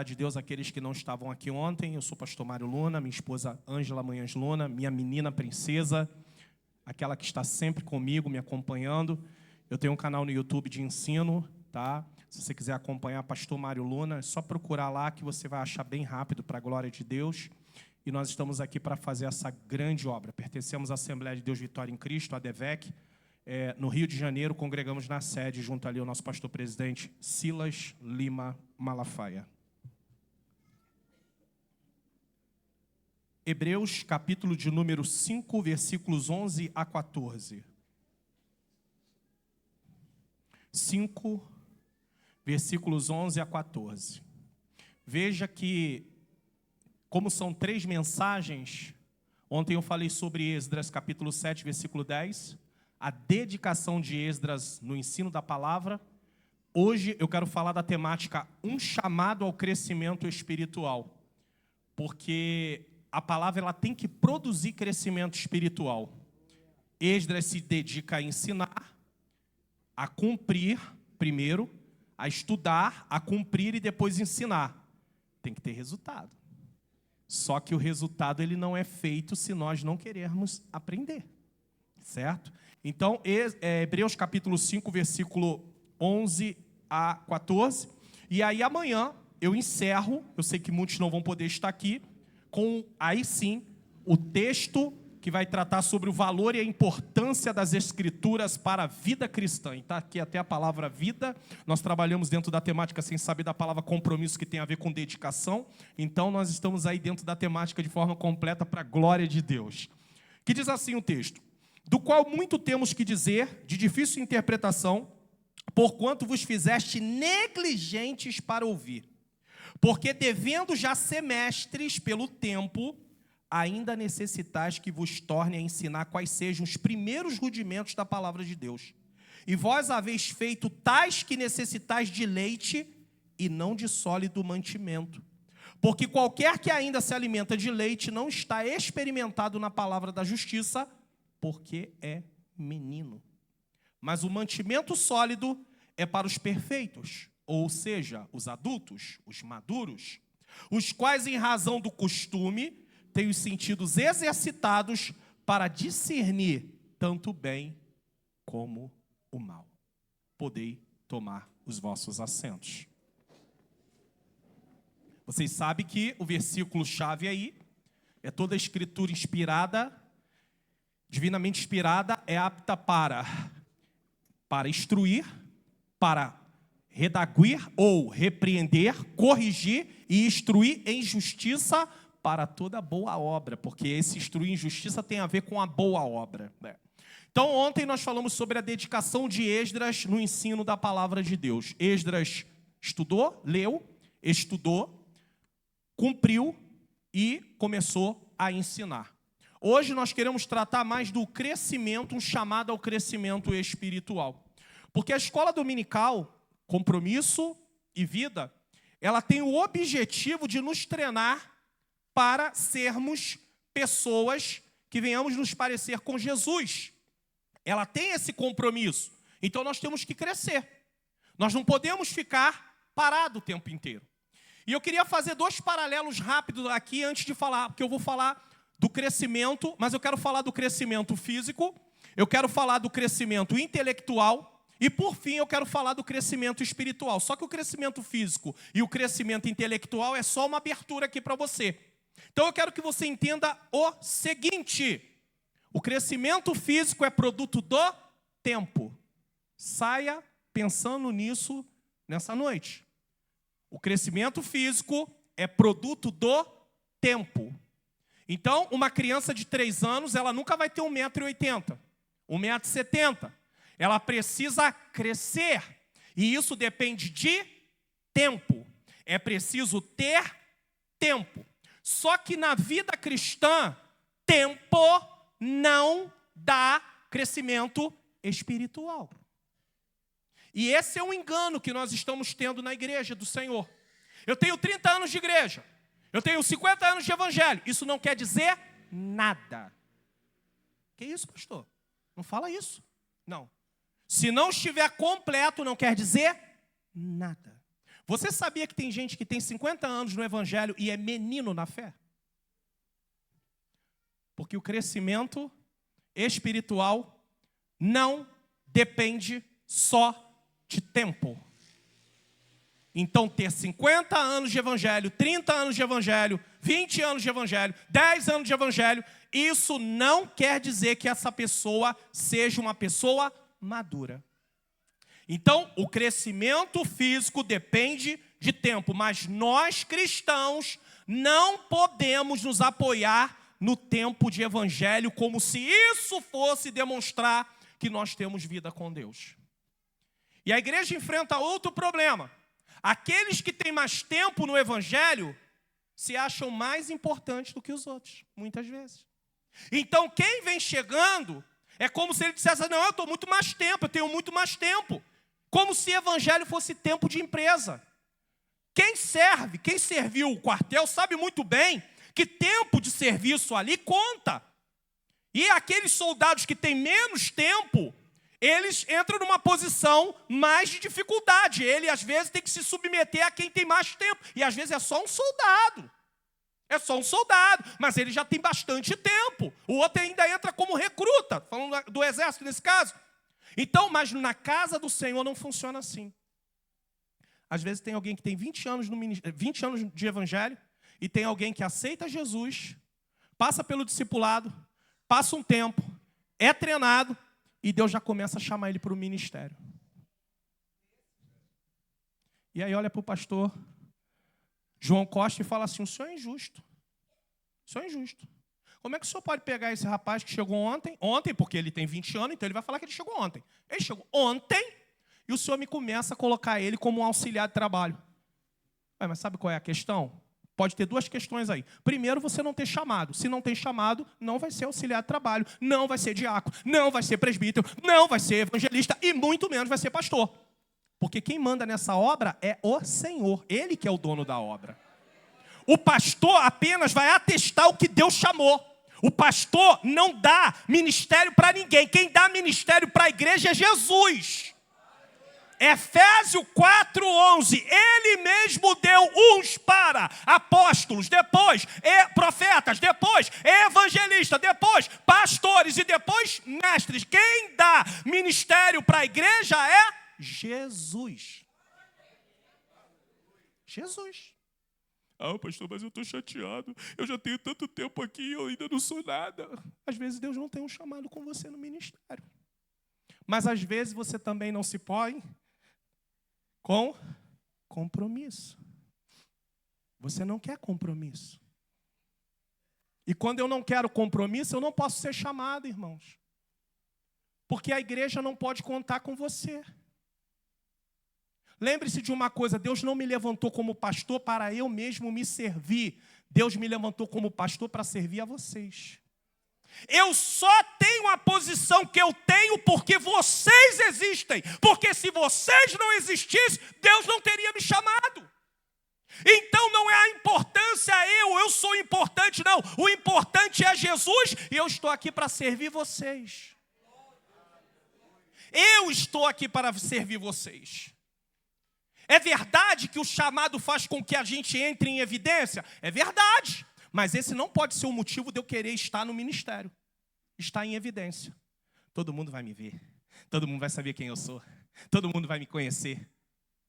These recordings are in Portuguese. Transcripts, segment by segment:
De Deus, aqueles que não estavam aqui ontem, eu sou o pastor Mário Luna, minha esposa Ângela Manhães Luna, minha menina princesa, aquela que está sempre comigo, me acompanhando. Eu tenho um canal no YouTube de ensino, tá? Se você quiser acompanhar pastor Mário Luna, é só procurar lá que você vai achar bem rápido, para a glória de Deus. E nós estamos aqui para fazer essa grande obra. Pertencemos à Assembleia de Deus Vitória em Cristo, a ADVEC. No Rio de Janeiro, congregamos na sede, junto ali ao nosso pastor presidente Silas Lima Malafaia. Hebreus, capítulo de número 5, versículos 11 a 14. 5, versículos 11 a 14. Veja que, como são 3 mensagens, ontem eu falei sobre Esdras, capítulo 7, versículo 10, a dedicação de Esdras no ensino da palavra. Hoje eu quero falar da temática, um chamado ao crescimento espiritual, porque a palavra ela tem que produzir crescimento espiritual. Esdras se dedica a ensinar, a cumprir primeiro, a estudar, a cumprir e depois ensinar. Tem que ter resultado. Só que o resultado ele não é feito se nós não querermos aprender. Certo? Então, Hebreus capítulo 5, versículo 11 a 14. E aí amanhã eu encerro, eu sei que muitos não vão poder estar aqui, com, aí sim, o texto que vai tratar sobre o valor e a importância das Escrituras para a vida cristã. E está aqui até a palavra vida. Nós trabalhamos dentro da temática sem saber da palavra compromisso, que tem a ver com dedicação. Então, nós estamos aí dentro da temática de forma completa para a glória de Deus. Que diz assim o texto: do qual muito temos que dizer, de difícil interpretação, porquanto vos fizeste negligentes para ouvir. Porque devendo já ser mestres pelo tempo, ainda necessitais que vos torne a ensinar quais sejam os primeiros rudimentos da palavra de Deus. E vós haveis feito tais que necessitais de leite e não de sólido mantimento. Porque qualquer que ainda se alimenta de leite não está experimentado na palavra da justiça, porque é menino. Mas o mantimento sólido é para os perfeitos, ou seja, os adultos, os maduros, os quais, em razão do costume, têm os sentidos exercitados para discernir tanto o bem como o mal. Podei tomar os vossos assentos. Vocês sabem que o versículo-chave aí é toda a escritura inspirada, divinamente inspirada, é apta para instruir, para redaguir ou repreender, corrigir e instruir em justiça para toda boa obra, porque esse instruir em justiça tem a ver com a boa obra. Então, ontem nós falamos sobre a dedicação de Esdras no ensino da palavra de Deus. Esdras estudou, leu, estudou, cumpriu e começou a ensinar. Hoje nós queremos tratar mais do crescimento, um chamado ao crescimento espiritual. Porque a escola dominical, compromisso e vida, ela tem o objetivo de nos treinar para sermos pessoas que venhamos nos parecer com Jesus. Ela tem esse compromisso. Então nós temos que crescer. Nós não podemos ficar parados o tempo inteiro. E eu queria fazer 2 paralelos rápidos aqui antes de falar, porque eu vou falar do crescimento, mas eu quero falar do crescimento físico, eu quero falar do crescimento intelectual e, por fim, eu quero falar do crescimento espiritual. Só que o crescimento físico e o crescimento intelectual é só uma abertura aqui para você. Então eu quero que você entenda o seguinte: o crescimento físico é produto do tempo. Saia pensando nisso nessa noite. O crescimento físico é produto do tempo. Então, uma criança de 3 anos, ela nunca vai ter 1,80 m, 1,70 m. Ela precisa crescer. E isso depende de tempo. É preciso ter tempo. Só que na vida cristã, tempo não dá crescimento espiritual. E esse é um engano que nós estamos tendo na igreja do Senhor. Eu tenho 30 anos de igreja. Eu tenho 50 anos de evangelho. Isso não quer dizer nada. Que isso, pastor? Não fala isso. Não. Se não estiver completo, não quer dizer nada. Você sabia que tem gente que tem 50 anos no evangelho e é menino na fé? Porque o crescimento espiritual não depende só de tempo. Então, ter 50 anos de evangelho, 30 anos de evangelho, 20 anos de evangelho, 10 anos de evangelho, isso não quer dizer que essa pessoa seja uma pessoa madura. Então, o crescimento físico depende de tempo, mas nós cristãos não podemos nos apoiar no tempo de evangelho como se isso fosse demonstrar que nós temos vida com Deus. E a igreja enfrenta outro problema. Aqueles que têm mais tempo no evangelho se acham mais importantes do que os outros, muitas vezes. Então, quem vem chegando é como se ele dissesse, não, eu estou muito mais tempo, eu tenho muito mais tempo. Como se evangelho fosse tempo de empresa. Quem serviu o quartel sabe muito bem que tempo de serviço ali conta. E aqueles soldados que têm menos tempo, eles entram numa posição mais de dificuldade. Ele, às vezes, tem que se submeter a quem tem mais tempo. E, às vezes, é só um soldado. É só um soldado, mas ele já tem bastante tempo. O outro ainda entra como recruta, falando do exército nesse caso. Então, mas na casa do Senhor não funciona assim. Às vezes tem alguém que tem 20 anos de evangelho e tem alguém que aceita Jesus, passa pelo discipulado, passa um tempo, é treinado e Deus já começa a chamar ele para o ministério. E aí olha para o pastor João Costa e fala assim, o senhor é injusto. O senhor é injusto. Como é que o senhor pode pegar esse rapaz que chegou ontem, porque ele tem 20 anos, então ele vai falar que ele chegou ontem. Ele chegou ontem e o senhor me começa a colocar ele como um auxiliar de trabalho. Mas sabe qual é a questão? Pode ter duas questões aí. Primeiro, você não ter chamado. Se não tem chamado, não vai ser auxiliar de trabalho, não vai ser diácono, não vai ser presbítero, não vai ser evangelista e muito menos vai ser pastor. Porque quem manda nessa obra é o Senhor, Ele que é o dono da obra. O pastor apenas vai atestar o que Deus chamou. O pastor não dá ministério para ninguém. Quem dá ministério para a igreja é Jesus. Efésios 4:11, Ele mesmo deu uns para apóstolos, depois profetas, depois evangelistas, depois pastores e depois mestres. Quem dá ministério para a igreja é Jesus. Jesus. Pastor, mas eu estou chateado. Eu já tenho tanto tempo aqui e eu ainda não sou nada. Às vezes Deus não tem um chamado com você no ministério. Mas às vezes você também não se põe com compromisso. Você não quer compromisso. E quando eu não quero compromisso, eu não posso ser chamado, irmãos. Porque a igreja não pode contar com você. Lembre-se de uma coisa, Deus não me levantou como pastor para eu mesmo me servir. Deus me levantou como pastor para servir a vocês. Eu só tenho a posição que eu tenho porque vocês existem. Porque se vocês não existissem, Deus não teria me chamado. Então não é a importância eu sou importante, não. O importante é Jesus e eu estou aqui para servir vocês. Eu estou aqui para servir vocês. É verdade que o chamado faz com que a gente entre em evidência? É verdade. Mas esse não pode ser o motivo de eu querer estar no ministério. Estar em evidência. Todo mundo vai me ver. Todo mundo vai saber quem eu sou. Todo mundo vai me conhecer.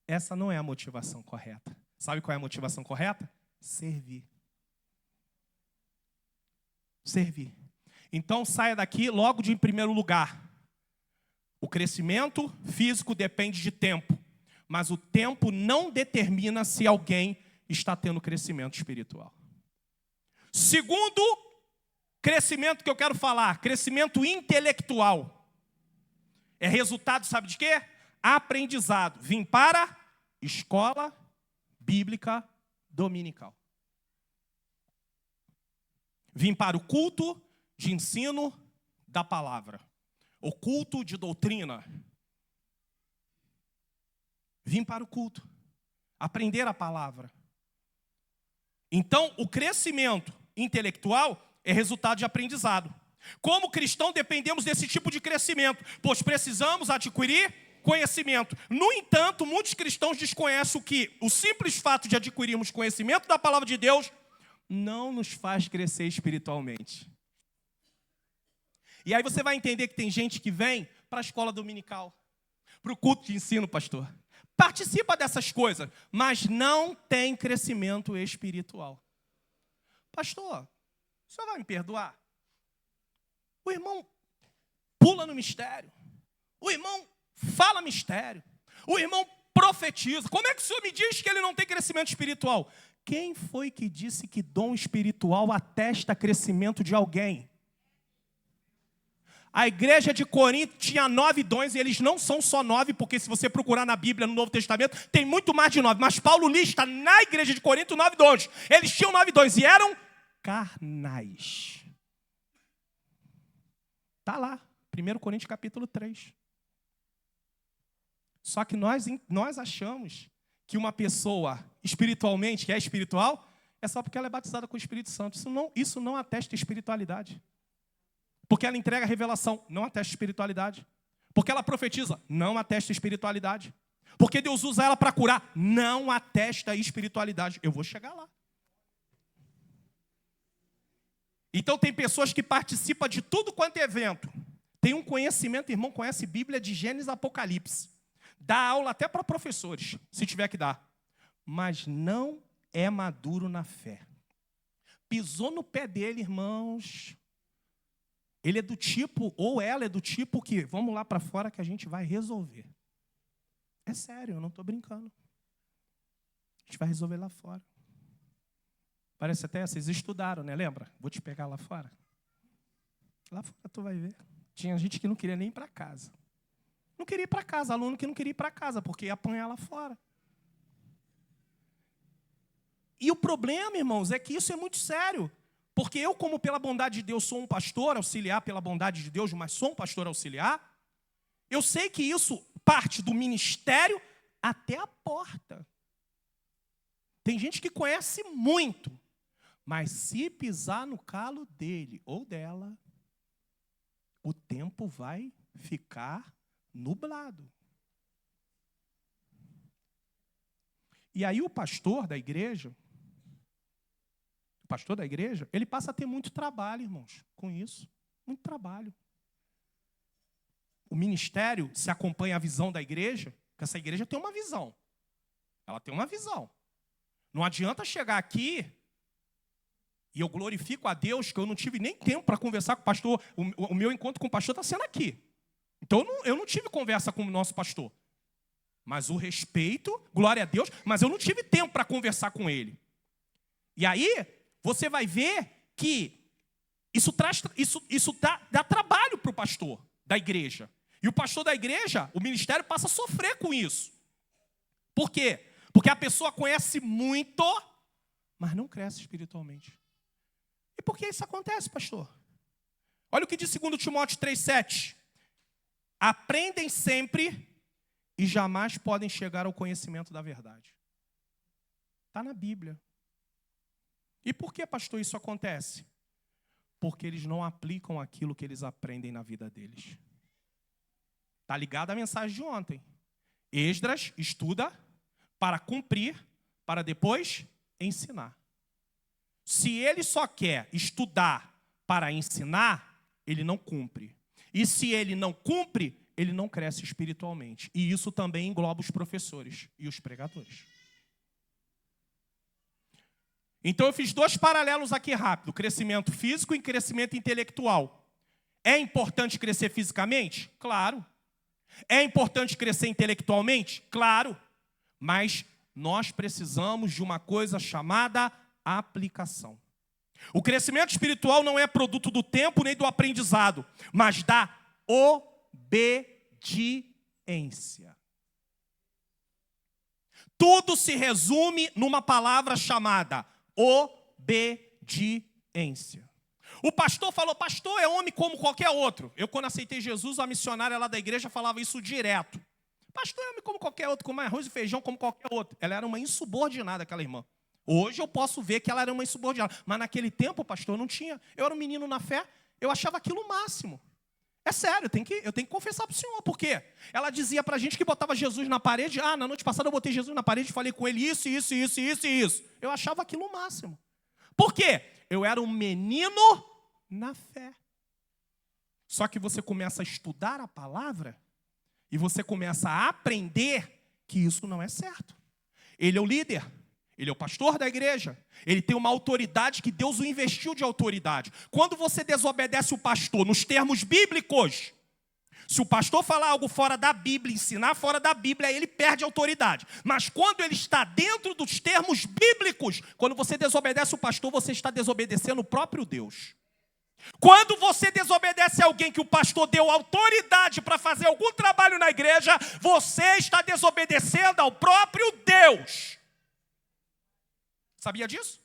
Essa não é a motivação correta. Sabe qual é a motivação correta? Servir. Servir. Então saia daqui logo de em primeiro lugar. O crescimento físico depende de tempo. Mas o tempo não determina se alguém está tendo crescimento espiritual. Segundo crescimento que eu quero falar, crescimento intelectual. É resultado, sabe de quê? Aprendizado. Vim para escola bíblica dominical. Vim para o culto de ensino da palavra. O culto de doutrina. Vim para o culto, aprender a palavra. Então, o crescimento intelectual é resultado de aprendizado. Como cristão, dependemos desse tipo de crescimento, pois precisamos adquirir conhecimento. No entanto, muitos cristãos desconhecem o simples fato de adquirirmos conhecimento da palavra de Deus não nos faz crescer espiritualmente. E aí você vai entender que tem gente que vem para a escola dominical, para o culto de ensino, pastor. Participa dessas coisas, mas não tem crescimento espiritual. Pastor, o senhor vai me perdoar? O irmão pula no mistério. O irmão fala mistério. O irmão profetiza. Como é que o senhor me diz que ele não tem crescimento espiritual? Quem foi que disse que dom espiritual atesta crescimento de alguém? A igreja de Corinto tinha 9 dons, e eles não são só 9, porque se você procurar na Bíblia, no Novo Testamento, tem muito mais de 9. Mas Paulo lista na igreja de Corinto 9 dons. Eles tinham 9 dons e eram carnais. Está lá, 1 Coríntios capítulo 3. Só que nós achamos que uma pessoa espiritualmente, que é espiritual, é só porque ela é batizada com o Espírito Santo. Isso não atesta espiritualidade. Porque ela entrega a revelação, não atesta espiritualidade. Porque ela profetiza, não atesta espiritualidade. Porque Deus usa ela para curar, não atesta espiritualidade. Eu vou chegar lá. Então tem pessoas que participam de tudo quanto é evento. Tem um conhecimento, irmão, conhece Bíblia de Gênesis e Apocalipse. Dá aula até para professores, se tiver que dar. Mas não é maduro na fé. Pisou no pé dele, irmãos. Ele é do tipo, ou ela é do tipo que, vamos lá para fora que a gente vai resolver. É sério, eu não estou brincando. A gente vai resolver lá fora. Parece até, vocês estudaram, né? Lembra? Vou te pegar lá fora. Lá fora tu vai ver. Tinha gente que não queria nem ir para casa. Não queria ir para casa, aluno que não queria ir para casa, porque ia apanhar lá fora. E o problema, irmãos, é que isso é muito sério. Porque eu, como pela bondade de Deus sou um pastor auxiliar, pela bondade de Deus, mas sou um pastor auxiliar, eu sei que isso parte do ministério até a porta. Tem gente que conhece muito, mas se pisar no calo dele ou dela, o tempo vai ficar nublado. E aí o pastor da igreja, ele passa a ter muito trabalho, irmãos, com isso. Muito trabalho. O ministério se acompanha a visão da igreja, porque essa igreja tem uma visão. Ela tem uma visão. Não adianta chegar aqui e eu glorifico a Deus que eu não tive nem tempo para conversar com o pastor. O meu encontro com o pastor está sendo aqui. Então eu não tive conversa com o nosso pastor. Mas o respeito, glória a Deus, mas eu não tive tempo para conversar com ele. E aí, você vai ver que isso dá trabalho para o pastor da igreja. E o pastor da igreja, o ministério passa a sofrer com isso. Por quê? Porque a pessoa conhece muito, mas não cresce espiritualmente. E por que isso acontece, pastor? Olha o que diz 2 Timóteo 3,7. Aprendem sempre e jamais podem chegar ao conhecimento da verdade. Está na Bíblia. E por que, pastor, isso acontece? Porque eles não aplicam aquilo que eles aprendem na vida deles. Está ligado à mensagem de ontem. Esdras estuda para cumprir, para depois ensinar. Se ele só quer estudar para ensinar, ele não cumpre. E se ele não cumpre, ele não cresce espiritualmente. E isso também engloba os professores e os pregadores. Então eu fiz 2 paralelos aqui rápido. Crescimento físico e crescimento intelectual. É importante crescer fisicamente? Claro. É importante crescer intelectualmente? Claro. Mas nós precisamos de uma coisa chamada aplicação. O crescimento espiritual não é produto do tempo nem do aprendizado, mas da obediência. Tudo se resume numa palavra chamada obediência. O pastor falou, pastor é homem como qualquer outro. Eu, quando aceitei Jesus, a missionária lá da igreja falava isso direto. Pastor é homem como qualquer outro, come arroz e feijão como qualquer outro. Ela era uma insubordinada, aquela irmã. Hoje eu posso ver que ela era uma insubordinada. Mas naquele tempo, pastor, não tinha. Eu era um menino na fé, eu achava aquilo o máximo. É sério, eu tenho que confessar para o senhor. Por quê? Ela dizia para a gente que botava Jesus na parede. Na noite passada eu botei Jesus na parede e falei com ele isso. Eu achava aquilo o máximo. Por quê? Eu era um menino na fé. Só que você começa a estudar a palavra e você começa a aprender que isso não é certo. Ele é o líder. Ele é o pastor da igreja. Ele tem uma autoridade que Deus o investiu de autoridade. Quando você desobedece o pastor nos termos bíblicos, se o pastor falar algo fora da Bíblia, ensinar fora da Bíblia, ele perde autoridade. Mas quando ele está dentro dos termos bíblicos, quando você desobedece o pastor, você está desobedecendo o próprio Deus. Quando você desobedece alguém que o pastor deu autoridade para fazer algum trabalho na igreja, você está desobedecendo ao próprio Deus. Sabia disso?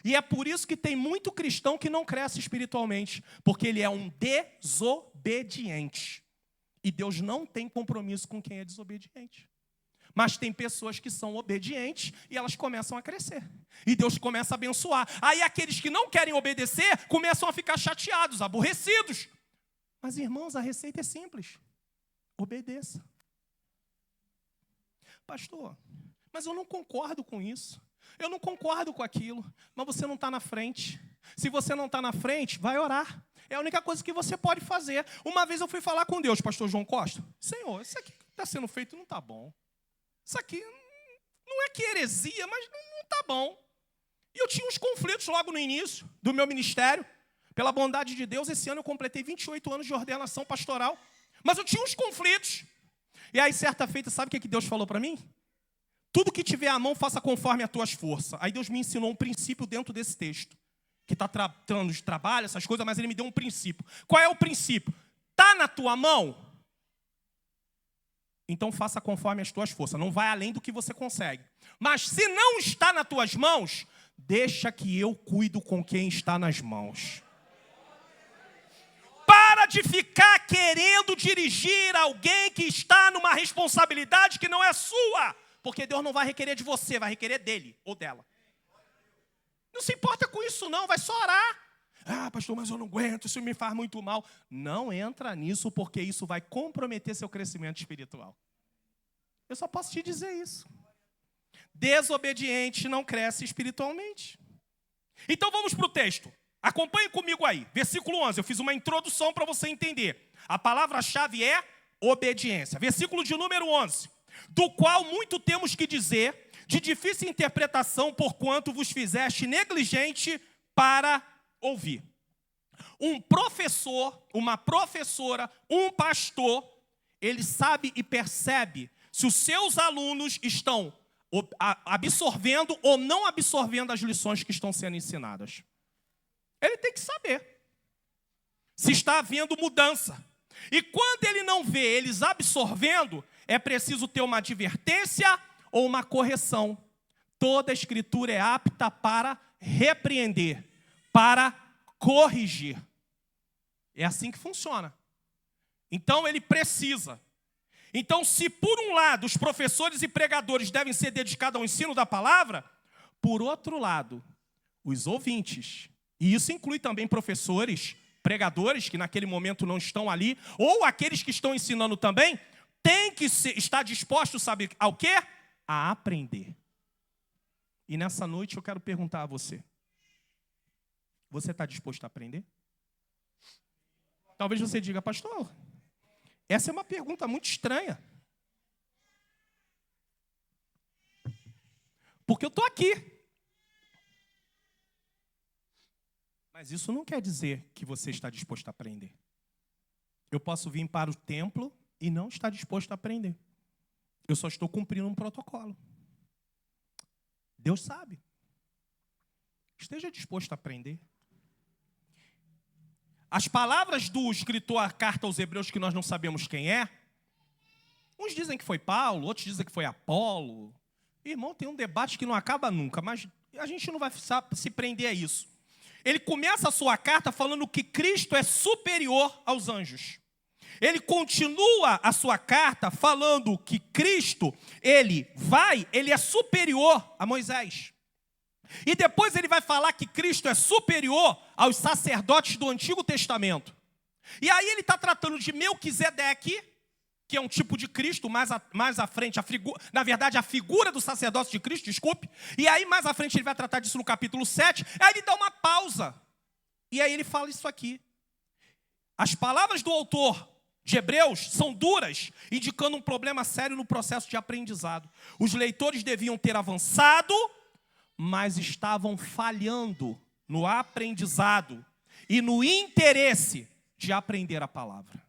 E é por isso que tem muito cristão que não cresce espiritualmente, porque ele é um desobediente. E Deus não tem compromisso com quem é desobediente. Mas tem pessoas que são obedientes e elas começam a crescer. E Deus começa a abençoar. Aí aqueles que não querem obedecer começam a ficar chateados, aborrecidos. Mas irmãos, a receita é simples. Obedeça. Pastor, mas eu não concordo com isso. Eu não concordo com aquilo, mas você não está na frente. Se você não está na frente, vai orar. É a única coisa que você pode fazer. Uma vez eu fui falar com Deus, pastor João Costa. Senhor, isso aqui que está sendo feito não está bom. Isso aqui não é que heresia, mas não está bom. E eu tinha uns conflitos logo no início do meu ministério. Pela bondade de Deus, esse ano eu completei 28 anos de ordenação pastoral. Mas eu tinha uns conflitos. E aí, certa feita, sabe o que Deus falou para mim? Tudo que tiver à mão, faça conforme as tuas forças. Aí Deus me ensinou um princípio dentro desse texto. Que está tratando de trabalho, essas coisas, mas Ele me deu um princípio. Qual é o princípio? Está na tua mão? Então faça conforme as tuas forças. Não vai além do que você consegue. Mas se não está nas tuas mãos, deixa que eu cuido com quem está nas mãos. Para de ficar querendo dirigir alguém que está numa responsabilidade que não é sua. Porque Deus não vai requerer de você, vai requerer dele ou dela. Não se importa com isso não, vai só orar. Pastor, mas eu não aguento, isso me faz muito mal. Não entra nisso, porque isso vai comprometer seu crescimento espiritual. Eu só posso te dizer isso. Desobediente não cresce espiritualmente. Então vamos para o texto. Acompanhe comigo aí. Versículo 11, eu fiz uma introdução para você entender. A palavra-chave é obediência. Versículo de número 11. Do qual muito temos que dizer, de difícil interpretação, porquanto vos fizeste negligente para ouvir. Um professor, uma professora, um pastor, ele sabe e percebe se os seus alunos estão absorvendo ou não absorvendo as lições que estão sendo ensinadas. Ele tem que saber se está havendo mudança. E quando ele não vê eles absorvendo, é preciso ter uma advertência ou uma correção. Toda a Escritura é apta para repreender, para corrigir. É assim que funciona. Então ele precisa. Então, se por um lado os professores e pregadores devem ser dedicados ao ensino da palavra, por outro lado, os ouvintes, e isso inclui também professores, pregadores que naquele momento não estão ali, ou aqueles que estão ensinando também, tem que estar disposto, sabe ao quê? A aprender. E nessa noite eu quero perguntar a você. Você está disposto a aprender? Talvez você diga, pastor, essa é uma pergunta muito estranha. Porque eu estou aqui. Mas isso não quer dizer que você está disposto a aprender. Eu posso vir para o templo e não estar disposto a aprender. Eu só estou cumprindo um protocolo. Deus sabe. Esteja disposto a aprender. As palavras do escritor à carta aos Hebreus, que nós não sabemos quem é, uns dizem que foi Paulo, outros dizem que foi Apolo. Irmão, tem um debate que não acaba nunca, mas a gente não vai se prender a isso. Ele começa a sua carta falando que Cristo é superior aos anjos. Ele continua a sua carta falando que Cristo, ele é superior a Moisés. E depois ele vai falar que Cristo é superior aos sacerdotes do Antigo Testamento. E aí ele está tratando de Melquisedeque, que é um tipo de Cristo, mais à frente, na verdade, a figura do sacerdócio de Cristo, desculpe. E aí, mais à frente, ele vai tratar disso no capítulo 7. Aí ele dá uma pausa. E aí ele fala isso aqui. As palavras do autor de Hebreus são duras, indicando um problema sério no processo de aprendizado. Os leitores deviam ter avançado, mas estavam falhando no aprendizado e no interesse de aprender a palavra.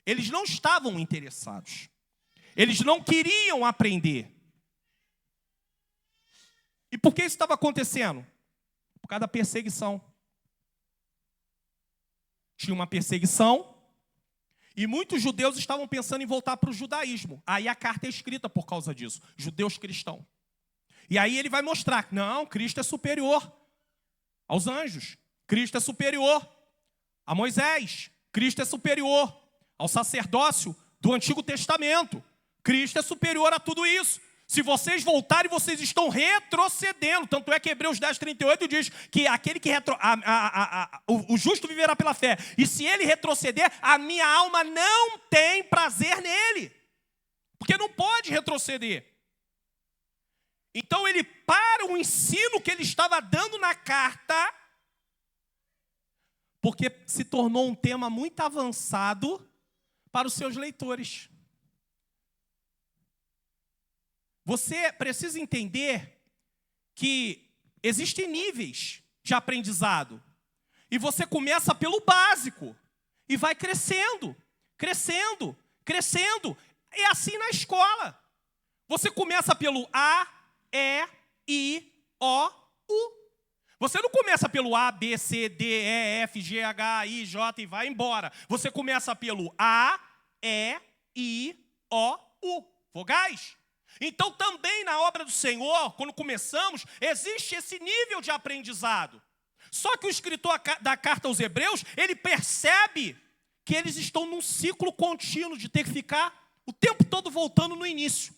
Eles não estavam interessados. Eles não queriam aprender. E por que isso estava acontecendo? Por causa da perseguição. Tinha uma perseguição e muitos judeus estavam pensando em voltar para o judaísmo. Aí a carta é escrita por causa disso. Judeus cristãos. E aí ele vai mostrar, não, Cristo é superior aos anjos. Cristo é superior a Moisés. Cristo é superior ao sacerdócio do Antigo Testamento. Cristo é superior a tudo isso. Se vocês voltarem, vocês estão retrocedendo. Tanto é que Hebreus 10, 38 diz que aquele que o justo viverá pela fé. E se ele retroceder, a minha alma não tem prazer nele. Porque não pode retroceder. Então ele para o ensino que ele estava dando na carta, porque se tornou um tema muito avançado para os seus leitores. Você precisa entender que existem níveis de aprendizado. E você começa pelo básico e vai crescendo, crescendo, crescendo. É assim na escola. Você começa pelo A, E, I, O, U. Você não começa pelo A, B, C, D, E, F, G, H, I, J e vai embora. Você começa pelo A, E, I, O, U. Vogais. Então também na obra do Senhor, quando começamos, existe esse nível de aprendizado. Só que o escritor da carta aos Hebreus, ele percebe que eles estão num ciclo contínuo de ter que ficar o tempo todo voltando no início.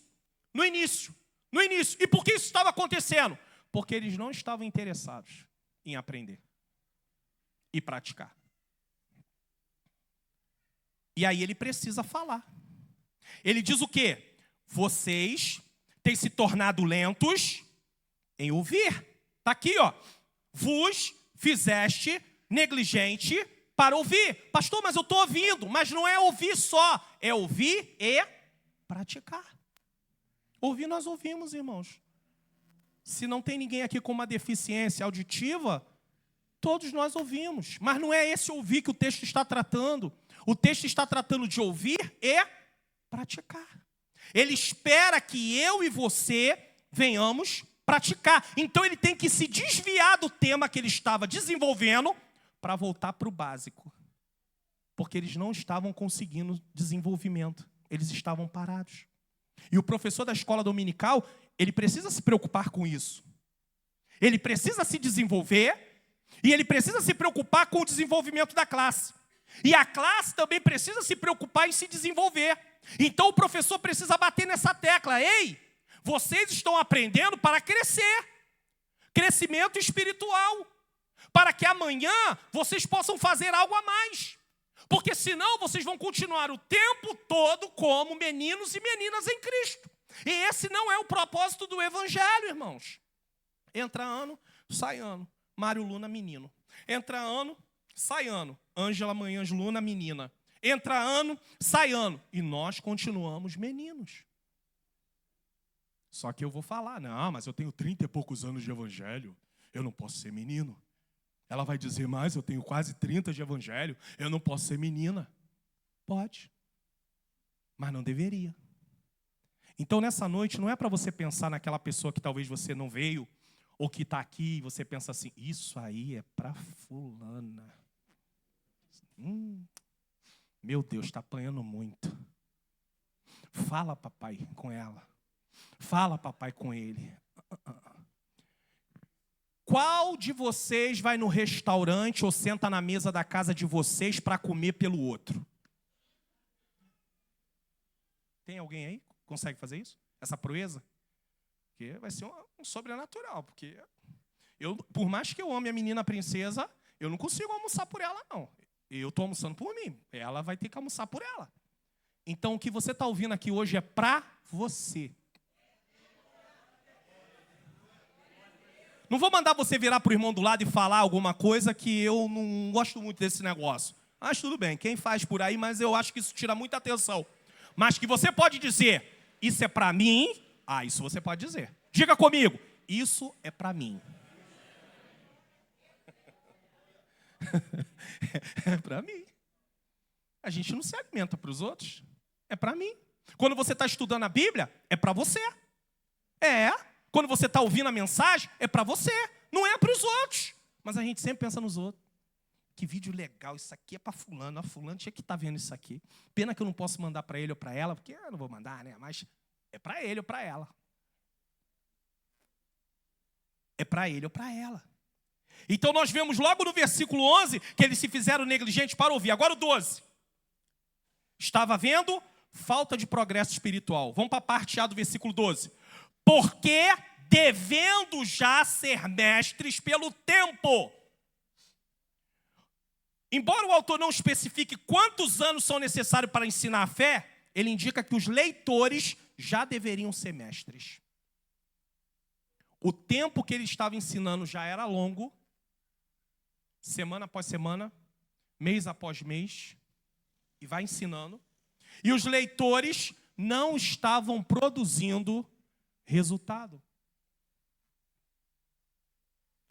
No início. No início. E por que isso estava acontecendo? Porque eles não estavam interessados em aprender e praticar. E aí ele precisa falar. Ele diz o quê? Vocês têm se tornado lentos em ouvir. Está aqui, ó. Vos fizeste negligente para ouvir. Pastor, mas eu estou ouvindo. Mas não é ouvir só. É ouvir e praticar. Ouvir nós ouvimos, irmãos. Se não tem ninguém aqui com uma deficiência auditiva, todos nós ouvimos. Mas não é esse ouvir que o texto está tratando. O texto está tratando de ouvir e praticar. Ele espera que eu e você venhamos praticar. Então ele tem que se desviar do tema que ele estava desenvolvendo para voltar para o básico. Porque eles não estavam conseguindo desenvolvimento. Eles estavam parados. E o professor da escola dominical, ele precisa se preocupar com isso. Ele precisa se desenvolver e ele precisa se preocupar com o desenvolvimento da classe. E a classe também precisa se preocupar em se desenvolver. Então o professor precisa bater nessa tecla. Ei, vocês estão aprendendo para crescer. Crescimento espiritual. Para que amanhã vocês possam fazer algo a mais. Porque senão vocês vão continuar o tempo todo como meninos e meninas em Cristo. E esse não é o propósito do Evangelho, irmãos. Entra ano, sai ano. Mário Luna, menino. Entra ano, sai ano. Ângela Manhãs Luna, menina. Entra ano, sai ano. E nós continuamos meninos. Só que eu vou falar, não, mas eu tenho 30 e poucos anos de evangelho. Eu não posso ser menino. Ela vai dizer, mas eu tenho quase 30 de evangelho. Eu não posso ser menina. Pode. Mas não deveria. Então, nessa noite, não é para você pensar naquela pessoa que talvez você não veio, ou que está aqui, e você pensa assim, isso aí é para fulana. Meu Deus, está apanhando muito. Fala, papai, com ela. Fala, papai, com ele. Qual de vocês vai no restaurante ou senta na mesa da casa de vocês para comer pelo outro? Tem alguém aí? Consegue fazer isso? Essa proeza? Porque vai ser um sobrenatural. Porque por mais que eu ame a menina princesa, eu não consigo almoçar por ela, não. Eu estou almoçando por mim. Ela vai ter que almoçar por ela. Então, o que você está ouvindo aqui hoje é para você. Não vou mandar você virar para o irmão do lado e falar alguma coisa que eu não gosto muito desse negócio. Mas tudo bem, quem faz por aí, mas eu acho que isso tira muita atenção. Mas que você pode dizer, isso é para mim, isso você pode dizer. Diga comigo, isso é para mim. É para mim. A gente não se alimenta para os outros, é para mim. Quando você está estudando a Bíblia, é para você. Quando você está ouvindo a mensagem, é para você, não é para os outros. Mas a gente sempre pensa nos outros. Que vídeo legal, isso aqui é para fulano. Fulano tinha que estar vendo isso aqui. Pena que eu não posso mandar para ele ou para ela, porque eu não vou mandar, né? Mas é para ele ou para ela. É para ele ou para ela. Então nós vemos logo no versículo 11 que eles se fizeram negligentes para ouvir. Agora o 12. Estava havendo falta de progresso espiritual. Vamos para a parte A do versículo 12. Porque devendo já ser mestres pelo tempo. Embora o autor não especifique quantos anos são necessários para ensinar a fé, ele indica que os leitores já deveriam ser mestres. O tempo que ele estava ensinando já era longo, semana após semana, mês após mês, e vai ensinando. E os leitores não estavam produzindo resultado.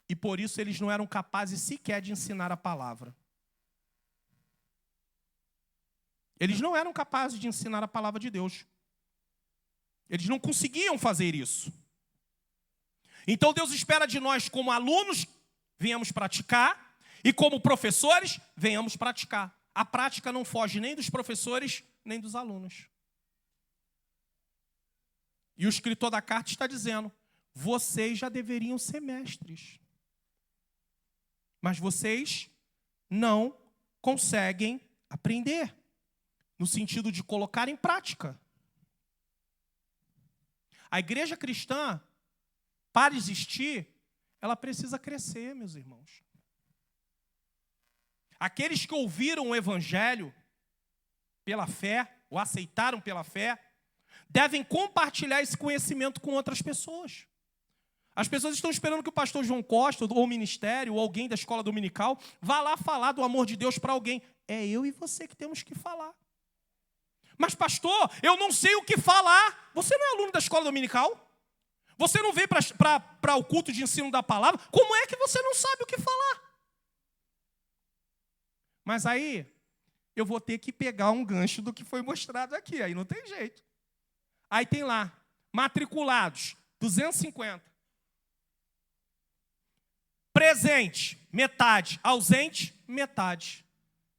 E por isso eles não eram capazes sequer de ensinar a palavra. Eles não eram capazes de ensinar a palavra de Deus. Eles não conseguiam fazer isso. Então Deus espera de nós, como alunos, venhamos praticar, e como professores, venhamos praticar. A prática não foge nem dos professores, nem dos alunos. E o escritor da carta está dizendo, vocês já deveriam ser mestres. Mas vocês não conseguem aprender. No sentido de colocar em prática. A igreja cristã, para existir, ela precisa crescer, meus irmãos. Aqueles que ouviram o evangelho pela fé, o aceitaram pela fé, devem compartilhar esse conhecimento com outras pessoas. As pessoas estão esperando que o pastor João Costa, ou o ministério, ou alguém da escola dominical, vá lá falar do amor de Deus para alguém. É eu e você que temos que falar. Mas pastor, eu não sei o que falar. Você não é aluno da escola dominical? Você não veio para o culto de ensino da palavra? Como é que você não sabe o que falar? Mas aí, eu vou ter que pegar um gancho do que foi mostrado aqui. Aí não tem jeito. Aí tem lá, matriculados, 250. Presente, metade. Ausente, metade.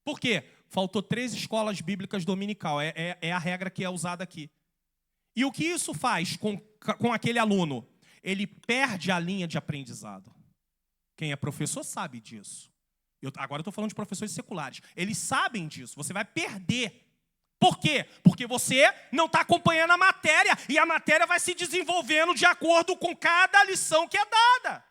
Por quê? Faltou 3 escolas bíblicas dominical. É a regra que é usada aqui. E o que isso faz com aquele aluno? Ele perde a linha de aprendizado. Quem é professor sabe disso. Agora eu estou falando de professores seculares. Eles sabem disso. Você vai perder. Por quê? Porque você não está acompanhando a matéria. E a matéria vai se desenvolvendo de acordo com cada lição que é dada.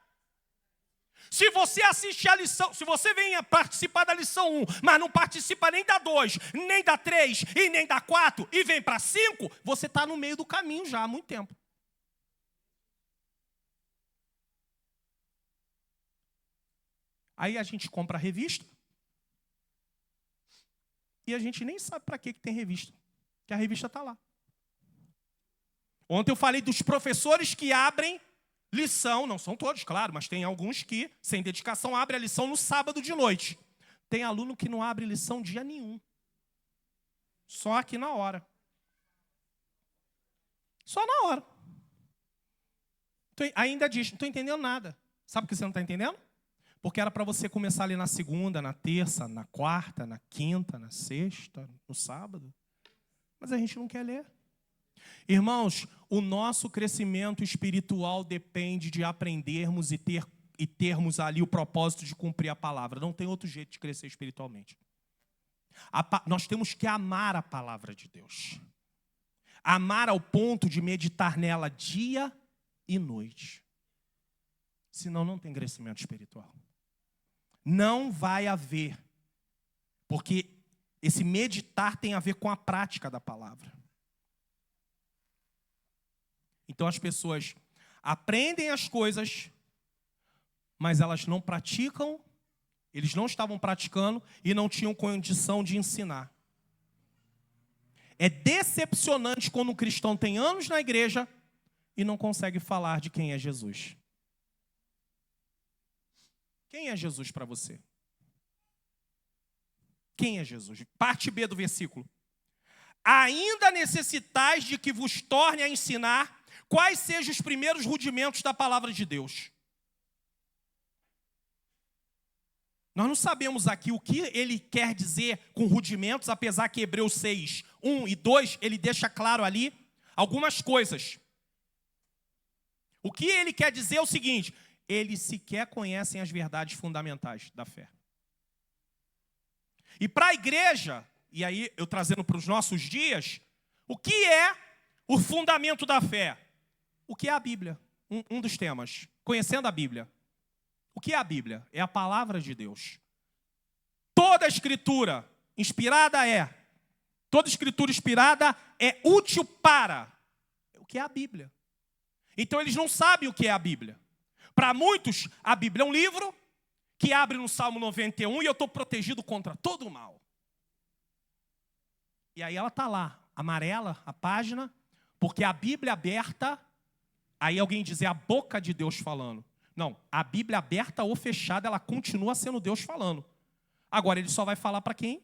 Se você assiste a lição, se você vem participar da lição 1, mas não participa nem da 2, nem da 3 e nem da 4, e vem para 5, você está no meio do caminho já há muito tempo. Aí a gente compra a revista, e a gente nem sabe para que tem revista, que a revista está lá. Ontem eu falei dos professores que abrem lição, não são todos, claro, mas tem alguns que, sem dedicação, abrem a lição no sábado de noite. Tem aluno que não abre lição dia nenhum. Só aqui na hora. Só na hora. Ainda diz, não estou entendendo nada. Sabe por que você não está entendendo? Porque era para você começar ali na segunda, na terça, na quarta, na quinta, na sexta, no sábado. Mas a gente não quer ler. Irmãos, o nosso crescimento espiritual depende de aprendermos e termos ali o propósito de cumprir a palavra. Não tem outro jeito de crescer espiritualmente. Nós temos que amar a palavra de Deus. Amar ao ponto de meditar nela dia e noite. Senão não tem crescimento espiritual. Não vai haver. Porque esse meditar tem a ver com a prática da palavra. Então as pessoas aprendem as coisas, mas elas não praticam, eles não estavam praticando e não tinham condição de ensinar. É decepcionante quando um cristão tem anos na igreja e não consegue falar de quem é Jesus. Quem é Jesus para você? Quem é Jesus? Parte B do versículo. Ainda necessitais de que vos torne a ensinar quais sejam os primeiros rudimentos da palavra de Deus. Nós não sabemos aqui o que ele quer dizer com rudimentos, apesar que Hebreus 6, 1 e 2, ele deixa claro ali algumas coisas. O que ele quer dizer é o seguinte: eles sequer conhecem as verdades fundamentais da fé. E para a igreja, e aí eu trazendo para os nossos dias, o que é o fundamento da fé? O que é a Bíblia? Um dos temas. Conhecendo a Bíblia. O que é a Bíblia? É a palavra de Deus. Toda escritura inspirada toda escritura inspirada é útil para. O que é a Bíblia? Então eles não sabem o que é a Bíblia. Para muitos, a Bíblia é um livro que abre no Salmo 91 e eu estou protegido contra todo o mal. E aí ela está lá, amarela, a página, porque a Bíblia aberta, aí alguém diz, é a boca de Deus falando. Não, a Bíblia aberta ou fechada, ela continua sendo Deus falando. Agora, ele só vai falar para quem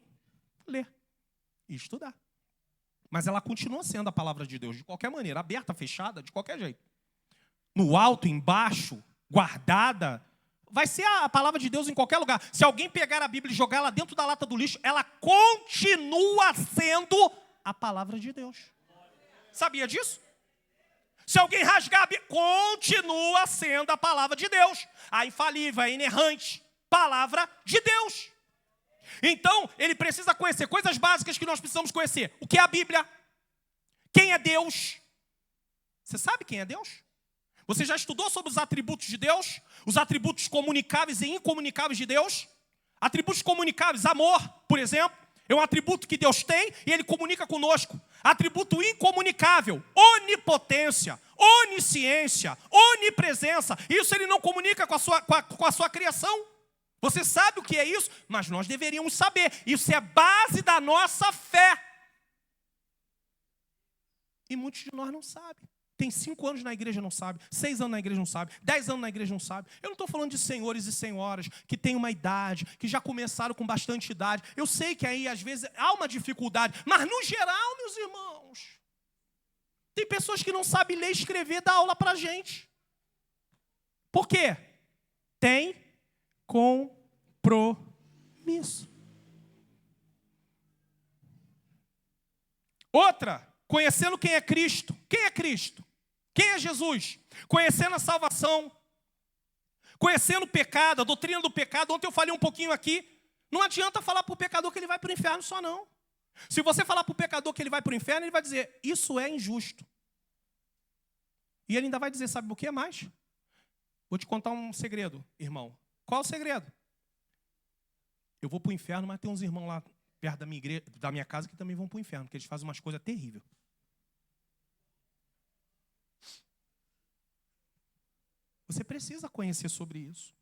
ler e estudar. Mas ela continua sendo a palavra de Deus, de qualquer maneira, aberta, fechada, de qualquer jeito. No alto, embaixo, guardada, vai ser a palavra de Deus em qualquer lugar. Se alguém pegar a Bíblia e jogar ela dentro da lata do lixo, ela continua sendo a palavra de Deus. Sabia disso? Se alguém rasgar a Bíblia, continua sendo a palavra de Deus. A infalível, a inerrante palavra de Deus. Então, ele precisa conhecer coisas básicas que nós precisamos conhecer. O que é a Bíblia? Quem é Deus? Você sabe quem é Deus? Você já estudou sobre os atributos de Deus? Os atributos comunicáveis e incomunicáveis de Deus? Atributos comunicáveis, amor, por exemplo, é um atributo que Deus tem e Ele comunica conosco. Atributo incomunicável, onipotência, onisciência, onipresença. Isso Ele não comunica com a sua criação. Você sabe o que é isso? Mas nós deveríamos saber. Isso é base da nossa fé. E muitos de nós não sabem. Tem 5 anos na igreja, não sabe. 6 anos na igreja, não sabe. 10 anos na igreja, não sabe. Eu não estou falando de senhores e senhoras que têm uma idade, que já começaram com bastante idade. Eu sei que aí, às vezes, há uma dificuldade. Mas, no geral, meus irmãos, tem pessoas que não sabem ler e escrever, dar aula para a gente. Por quê? Tem compromisso. Outra, conhecendo quem é Cristo. Quem é Cristo? Quem é Jesus? Conhecendo a salvação, conhecendo o pecado, a doutrina do pecado. Ontem eu falei um pouquinho aqui. Não adianta falar para o pecador que ele vai para o inferno só não. Se você falar para o pecador que ele vai para o inferno, ele vai dizer, isso é injusto. E ele ainda vai dizer, sabe o que mais? Vou te contar um segredo, irmão. Qual é o segredo? Eu vou para o inferno, mas tem uns irmãos lá perto da minha casa que também vão para o inferno, porque eles fazem umas coisas terríveis. Você precisa conhecer sobre isso.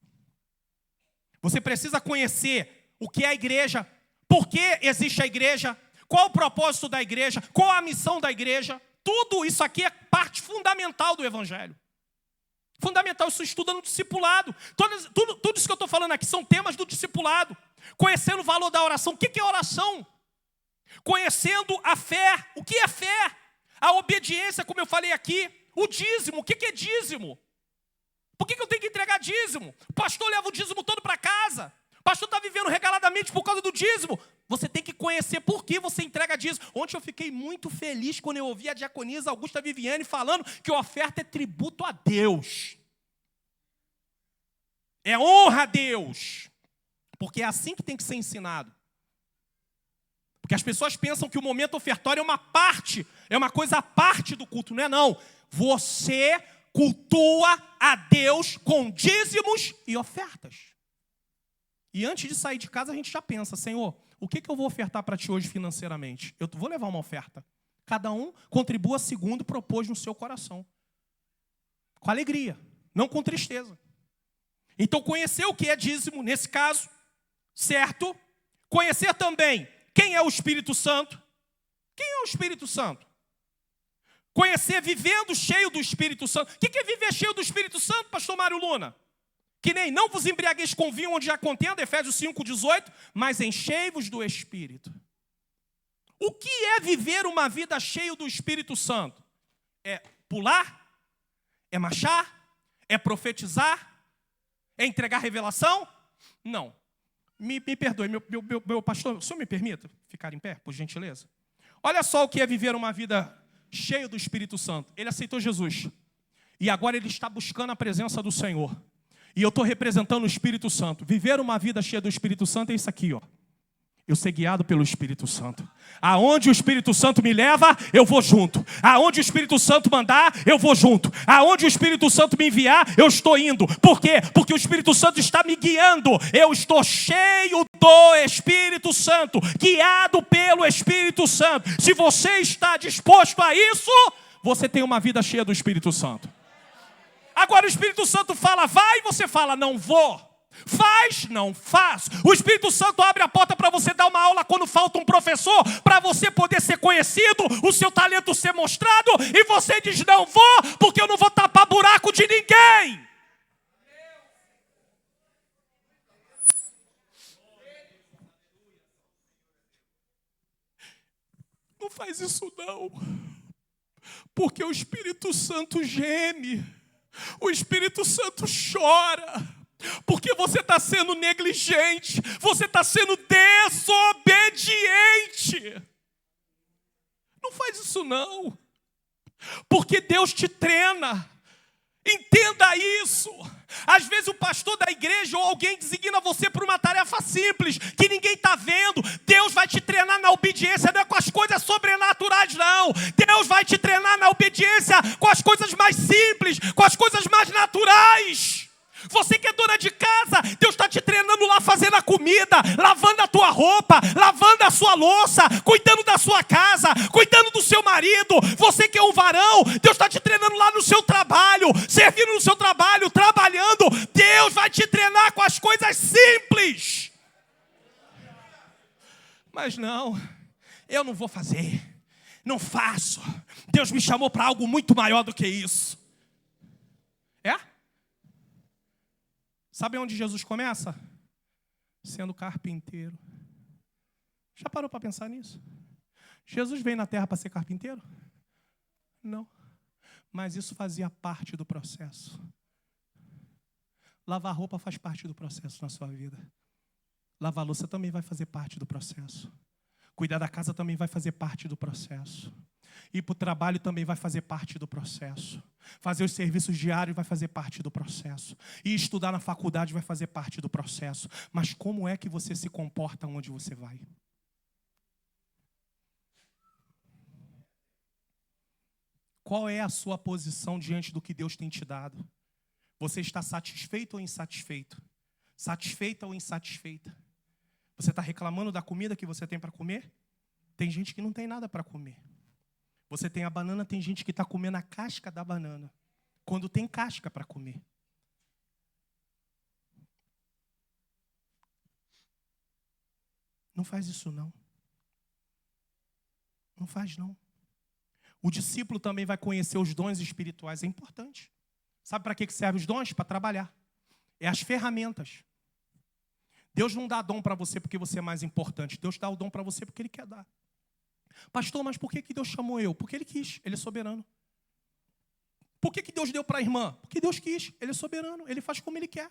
Você precisa conhecer o que é a igreja, por que existe a igreja, qual o propósito da igreja, qual a missão da igreja. Tudo isso aqui é parte fundamental do Evangelho. Fundamental, isso estuda no discipulado. Tudo isso que eu estou falando aqui são temas do discipulado. Conhecendo o valor da oração. O que é oração? Conhecendo a fé. O que é fé? A obediência, como eu falei aqui. O dízimo. O que é dízimo? Por que eu tenho que entregar dízimo? O pastor leva o dízimo todo para casa. O pastor está vivendo regaladamente por causa do dízimo. Você tem que conhecer por que você entrega dízimo. Ontem eu fiquei muito feliz quando eu ouvi a diaconisa Augusta Viviane falando que a oferta é tributo a Deus. É honra a Deus. Porque é assim que tem que ser ensinado. Porque as pessoas pensam que o momento ofertório é uma parte, é uma coisa à parte do culto. Não é não. Você cultua a Deus com dízimos e ofertas. E antes de sair de casa, a gente já pensa, Senhor, o que eu vou ofertar para Ti hoje financeiramente? Eu vou levar uma oferta. Cada um contribua segundo propôs no seu coração. Com alegria, não com tristeza. Então, conhecer o que é dízimo, nesse caso, certo? Conhecer também quem é o Espírito Santo. Quem é o Espírito Santo? Conhecer vivendo cheio do Espírito Santo. O que é viver cheio do Espírito Santo, pastor Mário Luna? Que nem não vos embriagueis com vinho onde há contenda, Efésios 5,18, mas enchei-vos do Espírito. O que é viver uma vida cheia do Espírito Santo? É pular? É marchar? É profetizar? É entregar revelação? Não. Me perdoe, meu pastor, o senhor me permita ficar em pé, por gentileza? Olha só o que é viver uma vida cheia do Espírito Santo. Ele aceitou Jesus. E agora ele está buscando a presença do Senhor. E eu estou representando o Espírito Santo. Viver uma vida cheia do Espírito Santo é isso aqui, ó. Eu ser guiado pelo Espírito Santo. Aonde o Espírito Santo me leva, eu vou junto. Aonde o Espírito Santo mandar, eu vou junto. Aonde o Espírito Santo me enviar, eu estou indo. Por quê? Porque o Espírito Santo está me guiando. Eu estou cheio do Espírito Santo, guiado pelo Espírito Santo. Se você está disposto a isso, você tem uma vida cheia do Espírito Santo. Agora o Espírito Santo fala, vai, e você fala, não vou. Faz, não faz. O Espírito Santo abre a porta para você dar uma aula quando falta um professor, para você poder ser conhecido, o seu talento ser mostrado, e você diz, não vou, porque eu não vou tapar buraco de ninguém. Não faz isso não, porque o Espírito Santo geme, o Espírito Santo chora. Porque você está sendo negligente, você está sendo desobediente. Não faz isso não, porque Deus te treina. Entenda isso. Às vezes o pastor da igreja ou alguém designa você para uma tarefa simples, que ninguém está vendo. Deus vai te treinar na obediência, não é com as coisas sobrenaturais não. Deus vai te treinar na obediência com as coisas mais simples, com as coisas mais naturais. Você que é dona de casa, Deus está te treinando lá fazendo a comida, lavando a tua roupa, lavando a sua louça, cuidando da sua casa, cuidando do seu marido. Você que é um varão, Deus está te treinando lá no seu trabalho, servindo no seu trabalho, trabalhando. Deus vai te treinar com as coisas simples. Mas não, eu não vou fazer, não faço. Deus me chamou para algo muito maior do que isso. É? Sabe onde Jesus começa? Sendo carpinteiro. Já parou para pensar nisso? Jesus veio na terra para ser carpinteiro? Não. Mas isso fazia parte do processo. Lavar roupa faz parte do processo na sua vida. Lavar louça também vai fazer parte do processo. Cuidar da casa também vai fazer parte do processo. Ir para o trabalho também vai fazer parte do processo. Fazer os serviços diários vai fazer parte do processo. E estudar na faculdade vai fazer parte do processo. Mas como é que você se comporta onde você vai? Qual é a sua posição diante do que Deus tem te dado? Você está satisfeito ou insatisfeito? Satisfeita ou insatisfeita? Você está reclamando da comida que você tem para comer? Tem gente que não tem nada para comer. Você tem a banana, tem gente que está comendo a casca da banana, quando tem casca para comer. Não faz isso não. Não faz não. O discípulo também vai conhecer os dons espirituais, é importante. Sabe para que servem os dons? Para trabalhar. É as ferramentas. Deus não dá dom para você porque você é mais importante. Deus dá o dom para você porque Ele quer dar. Pastor, mas por que Deus chamou eu? Porque Ele quis, Ele é soberano. Por que Deus deu para a irmã? Porque Deus quis, Ele é soberano, Ele faz como Ele quer.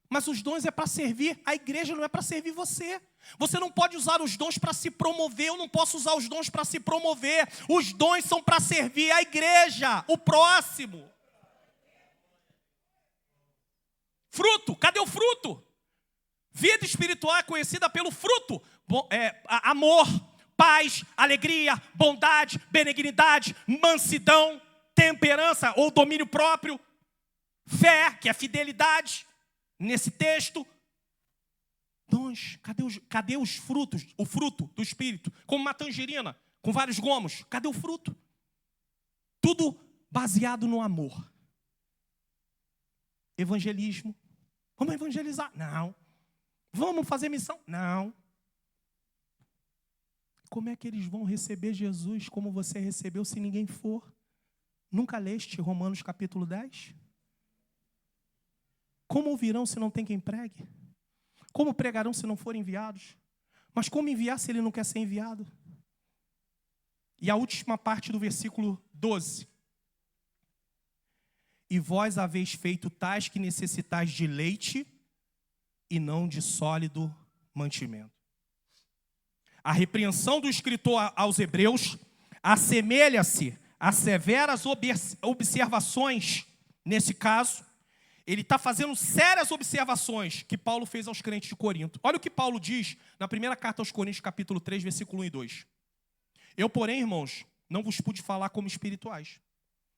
Mas os dons é para servir, a igreja não é para servir você. Você não pode usar os dons para se promover, eu não posso usar os dons para se promover. Os dons são para servir a igreja, o próximo. Fruto, cadê o fruto? Vida espiritual é conhecida pelo fruto. Amor, paz, alegria, bondade, benignidade, mansidão, temperança ou domínio próprio, fé, que é fidelidade, nesse texto. Dons. Cadê os frutos? O fruto do Espírito. Como uma tangerina, com vários gomos. Cadê o fruto? Tudo baseado no amor. Evangelismo. Vamos evangelizar? Não. Vamos fazer missão? Não. Como é que eles vão receber Jesus como você recebeu se ninguém for? Nunca leste Romanos capítulo 10? Como ouvirão se não tem quem pregue? Como pregarão se não forem enviados? Mas como enviar se ele não quer ser enviado? E a última parte do versículo 12. E vós haveis feito tais que necessitais de leite e não de sólido mantimento. A repreensão do escritor aos Hebreus assemelha-se a severas observações. Nesse caso, ele está fazendo sérias observações que Paulo fez aos crentes de Corinto. Olha o que Paulo diz na primeira carta aos Coríntios, capítulo 3, versículo 1 e 2. Eu, porém, irmãos, não vos pude falar como espirituais,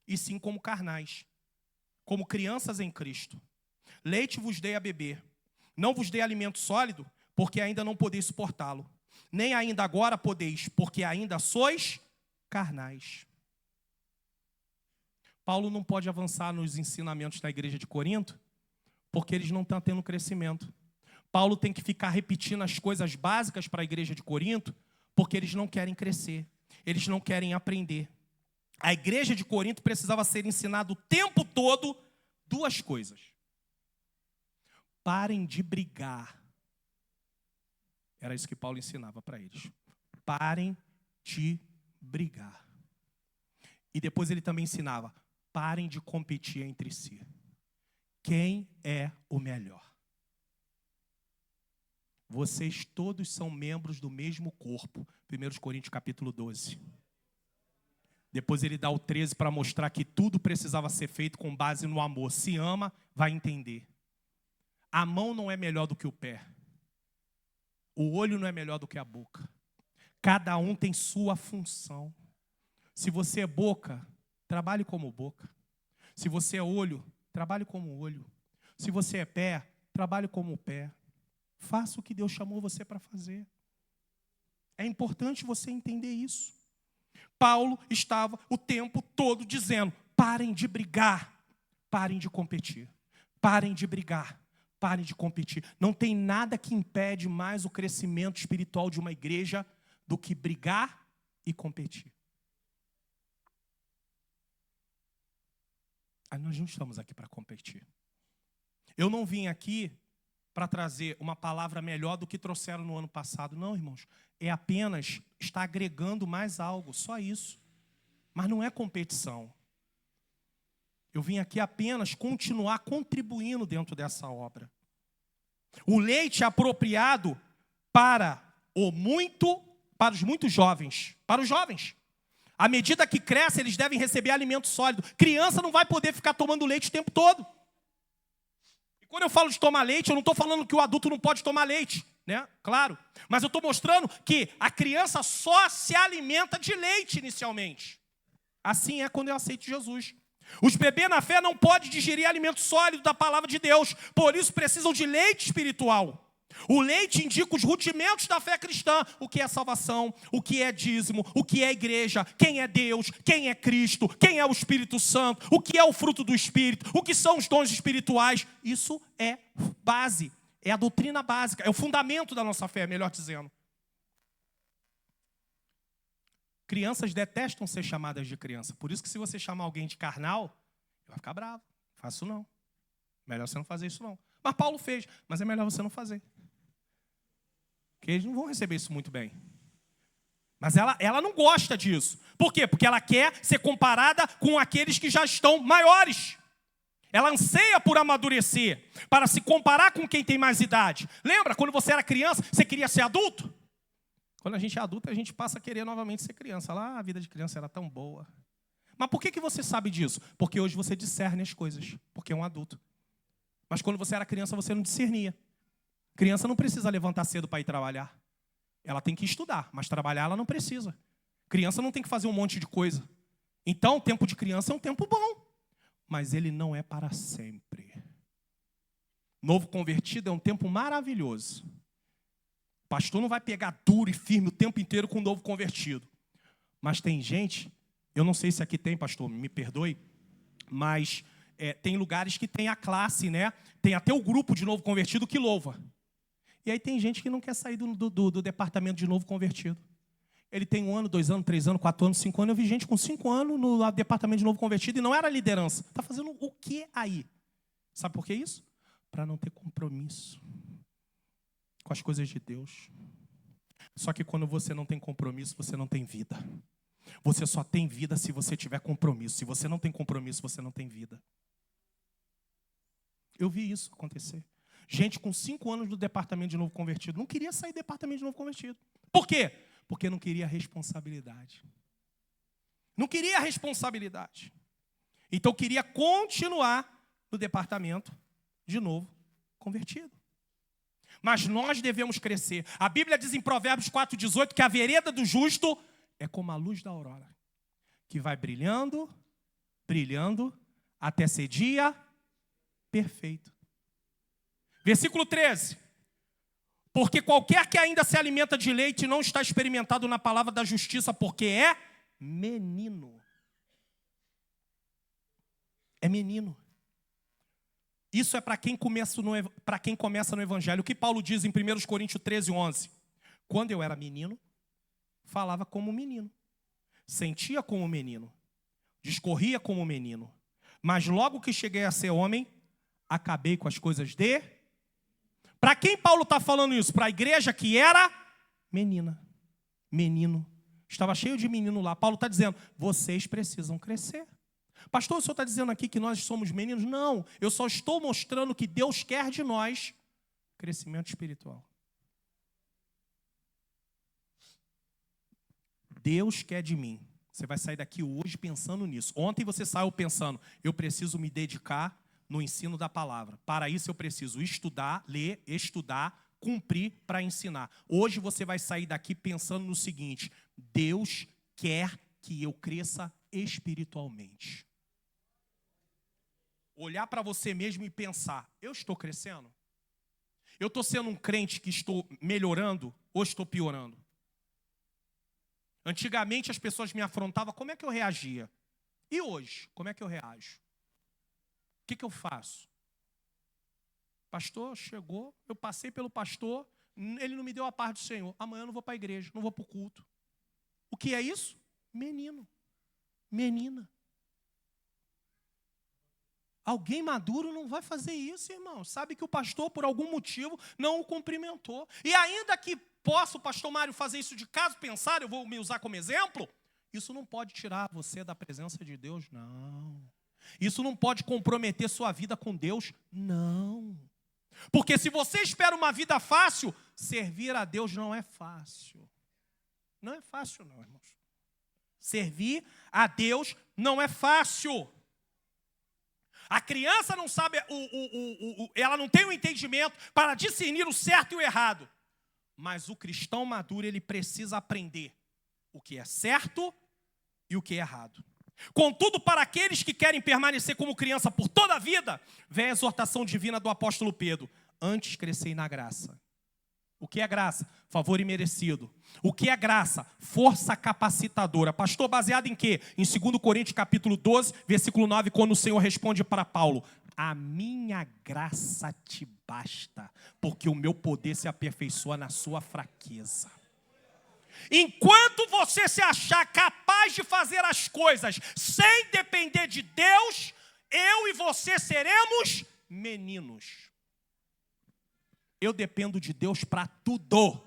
e sim como carnais, como crianças em Cristo. Leite vos dei a beber, não vos dei alimento sólido, porque ainda não podeis suportá-lo. Nem ainda agora podeis, porque ainda sois carnais. Paulo não pode avançar nos ensinamentos da igreja de Corinto, porque eles não estão tendo crescimento. Paulo tem que ficar repetindo as coisas básicas para a igreja de Corinto, porque eles não querem crescer, eles não querem aprender. A igreja de Corinto precisava ser ensinada o tempo todo duas coisas. Parem de brigar. Era isso que Paulo ensinava para eles. Parem de brigar. E depois ele também ensinava, parem de competir entre si. Quem é o melhor? Vocês todos são membros do mesmo corpo. 1 Coríntios capítulo 12. Depois ele dá o 13 para mostrar que tudo precisava ser feito com base no amor. Se ama, vai entender. A mão não é melhor do que o pé. O olho não é melhor do que a boca. Cada um tem sua função. Se você é boca, trabalhe como boca. Se você é olho, trabalhe como olho. Se você é pé, trabalhe como pé. Faça o que Deus chamou você para fazer. É importante você entender isso. Paulo estava o tempo todo dizendo, parem de brigar, parem de competir. Parem de brigar. Parem de competir. Não tem nada que impede mais o crescimento espiritual de uma igreja do que brigar e competir. Nós não estamos aqui para competir. Eu não vim aqui para trazer uma palavra melhor do que trouxeram no ano passado. Não, irmãos. É apenas estar agregando mais algo, só isso. Mas não é competição. Eu vim aqui apenas continuar contribuindo dentro dessa obra. O leite é apropriado para os muito jovens. Para os jovens. À medida que crescem, eles devem receber alimento sólido. Criança não vai poder ficar tomando leite o tempo todo. E quando eu falo de tomar leite, eu não estou falando que o adulto não pode tomar leite, né? Claro. Mas eu estou mostrando que a criança só se alimenta de leite inicialmente. Assim é quando eu aceito Jesus. Os bebês na fé não podem digerir alimento sólido da palavra de Deus. Por isso precisam de leite espiritual. O leite indica os rudimentos da fé cristã. O que é salvação, o que é dízimo, o que é igreja, quem é Deus, quem é Cristo, quem é o Espírito Santo, o que é o fruto do Espírito, o que são os dons espirituais. Isso é base, é a doutrina básica, é o fundamento da nossa fé, melhor dizendo. Crianças detestam ser chamadas de criança. Por isso que se você chamar alguém de carnal, vai ficar bravo. Faça isso não. Melhor você não fazer isso não. Mas Paulo fez, mas é melhor você não fazer. Porque eles não vão receber isso muito bem. Mas ela não gosta disso. Por quê? Porque ela quer ser comparada com aqueles que já estão maiores. Ela anseia por amadurecer, para se comparar com quem tem mais idade. Lembra, quando você era criança, você queria ser adulto? Quando a gente é adulto, a gente passa a querer novamente ser criança. Lá, a vida de criança era tão boa. Mas por que você sabe disso? Porque hoje você discerne as coisas, porque é um adulto. Mas quando você era criança, você não discernia. Criança não precisa levantar cedo para ir trabalhar. Ela tem que estudar, mas trabalhar ela não precisa. Criança não tem que fazer um monte de coisa. Então, o tempo de criança é um tempo bom. Mas ele não é para sempre. Novo convertido é um tempo maravilhoso. pastor não vai pegar duro e firme o tempo inteiro com um novo convertido. Mas tem gente, eu não sei se aqui tem, pastor, me perdoe, mas tem lugares que tem a classe, né? Tem até o grupo de novo convertido que louva. E aí tem gente que não quer sair do departamento de novo convertido. Ele tem 1 ano, 2 anos, 3 anos, 4 anos, 5 anos. Eu vi gente com 5 anos no departamento de novo convertido e não era liderança. Está fazendo o que aí? Sabe por que isso? Para não ter compromisso com as coisas de Deus. Só que quando você não tem compromisso, você não tem vida. Você só tem vida se você tiver compromisso. Se você não tem compromisso, você não tem vida. Eu vi isso acontecer. Gente com 5 anos do departamento de novo convertido não queria sair do departamento de novo convertido. Por quê? Porque não queria responsabilidade. Não queria responsabilidade. Então queria continuar no departamento de novo convertido. Mas nós devemos crescer. A Bíblia diz em Provérbios 4,18 que a vereda do justo é como a luz da aurora, que vai brilhando, brilhando, até ser dia perfeito. Versículo 13. Porque qualquer que ainda se alimenta de leite não está experimentado na palavra da justiça, porque é menino. É menino. Isso é para quem começa no Evangelho. O que Paulo diz em 1 Coríntios 13:11? Quando eu era menino, falava como menino, sentia como menino, discorria como menino. Mas logo que cheguei a ser homem, acabei com as coisas de... Para quem Paulo está falando isso? Para a igreja que era menina, menino. Estava cheio de menino lá. Paulo está dizendo, vocês precisam crescer. Pastor, o senhor está dizendo aqui que nós somos meninos? Não, eu só estou mostrando que Deus quer de nós crescimento espiritual. Deus quer de mim. Você vai sair daqui hoje pensando nisso. Ontem você saiu pensando, eu preciso me dedicar no ensino da palavra. Para isso eu preciso estudar, ler, estudar, cumprir para ensinar. Hoje você vai sair daqui pensando no seguinte, Deus quer que eu cresça espiritualmente. Olhar para você mesmo e pensar, eu estou crescendo? Eu estou sendo um crente que estou melhorando ou estou piorando? Antigamente as pessoas me afrontavam, como é que eu reagia? E hoje, como é que eu reajo? O que eu faço? Pastor chegou, eu passei pelo pastor, ele não me deu a paz do Senhor. Amanhã eu não vou para a igreja, não vou para o culto. O que é isso? Menino, menina. Alguém maduro não vai fazer isso, irmão. Sabe que o pastor, por algum motivo, não o cumprimentou. E ainda que possa o pastor Mário fazer isso de caso pensar, eu vou me usar como exemplo, isso não pode tirar você da presença de Deus, não. Isso não pode comprometer sua vida com Deus, não. Porque se você espera uma vida fácil, servir a Deus não é fácil. Não é fácil, não, irmãos. Servir a Deus não é fácil. A criança não sabe, ela não tem o entendimento para discernir o certo e o errado. Mas o cristão maduro, ele precisa aprender o que é certo e o que é errado. Contudo, para aqueles que querem permanecer como criança por toda a vida, vem a exortação divina do apóstolo Pedro. Antes crescei na graça. O que é graça? Favor imerecido. O que é graça? Força capacitadora. Pastor, baseado em quê? Em 2 Coríntios capítulo 12, versículo 9, quando o Senhor responde para Paulo, a minha graça te basta, porque o meu poder se aperfeiçoa na sua fraqueza. Enquanto você se achar capaz de fazer as coisas sem depender de Deus, eu e você seremos meninos. Eu dependo de Deus para tudo.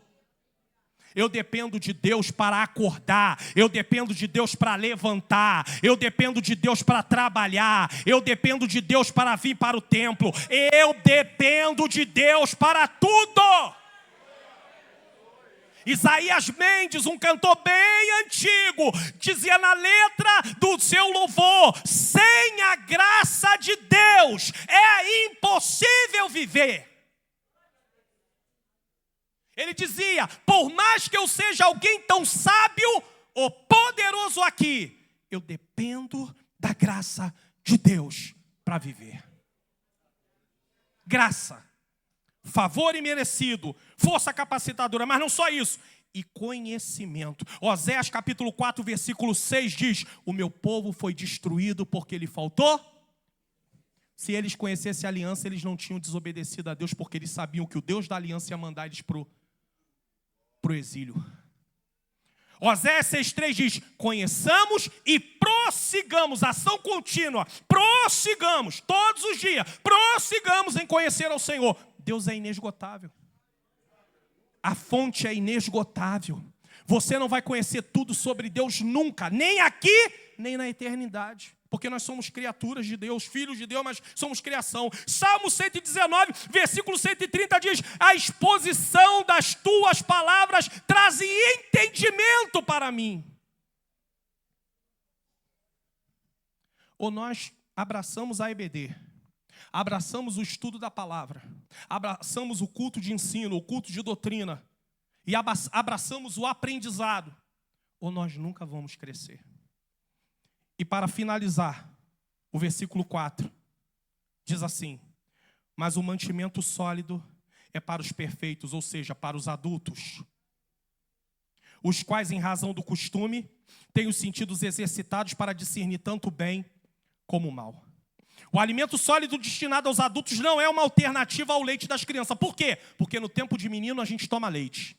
Eu dependo de Deus para acordar. Eu dependo de Deus para levantar. Eu dependo de Deus para trabalhar. Eu dependo de Deus para vir para o templo. Eu dependo de Deus para tudo. Isaías Mendes, um cantor bem antigo, dizia na letra do seu louvor, sem a graça de Deus é impossível viver. Ele dizia, por mais que eu seja alguém tão sábio ou poderoso aqui, eu dependo da graça de Deus para viver. Graça, favor imerecido, força capacitadora, mas não só isso, e conhecimento. Oséias capítulo 4, versículo 6 diz: o meu povo foi destruído porque lhe faltou. Se eles conhecessem a aliança, eles não tinham desobedecido a Deus, porque eles sabiam que o Deus da aliança ia mandar eles para o exílio. Oséias 6,3 diz: conheçamos e prossigamos, ação contínua, prossigamos, todos os dias, prossigamos em conhecer ao Senhor. Deus é inesgotável. A fonte é inesgotável. Você não vai conhecer tudo sobre Deus nunca, nem aqui, nem na eternidade. Porque nós somos criaturas de Deus, filhos de Deus, mas somos criação. Salmo 119, versículo 130 diz: a exposição das tuas palavras traz entendimento para mim. Ou nós abraçamos a EBD, abraçamos o estudo da palavra, abraçamos o culto de ensino, o culto de doutrina, e abraçamos o aprendizado, ou nós nunca vamos crescer. E para finalizar, o versículo 4 diz assim: mas o mantimento sólido é para os perfeitos, ou seja, para os adultos, os quais, em razão do costume, têm os sentidos exercitados para discernir tanto o bem como o mal. O alimento sólido destinado aos adultos não é uma alternativa ao leite das crianças. Por quê? Porque no tempo de menino a gente toma leite.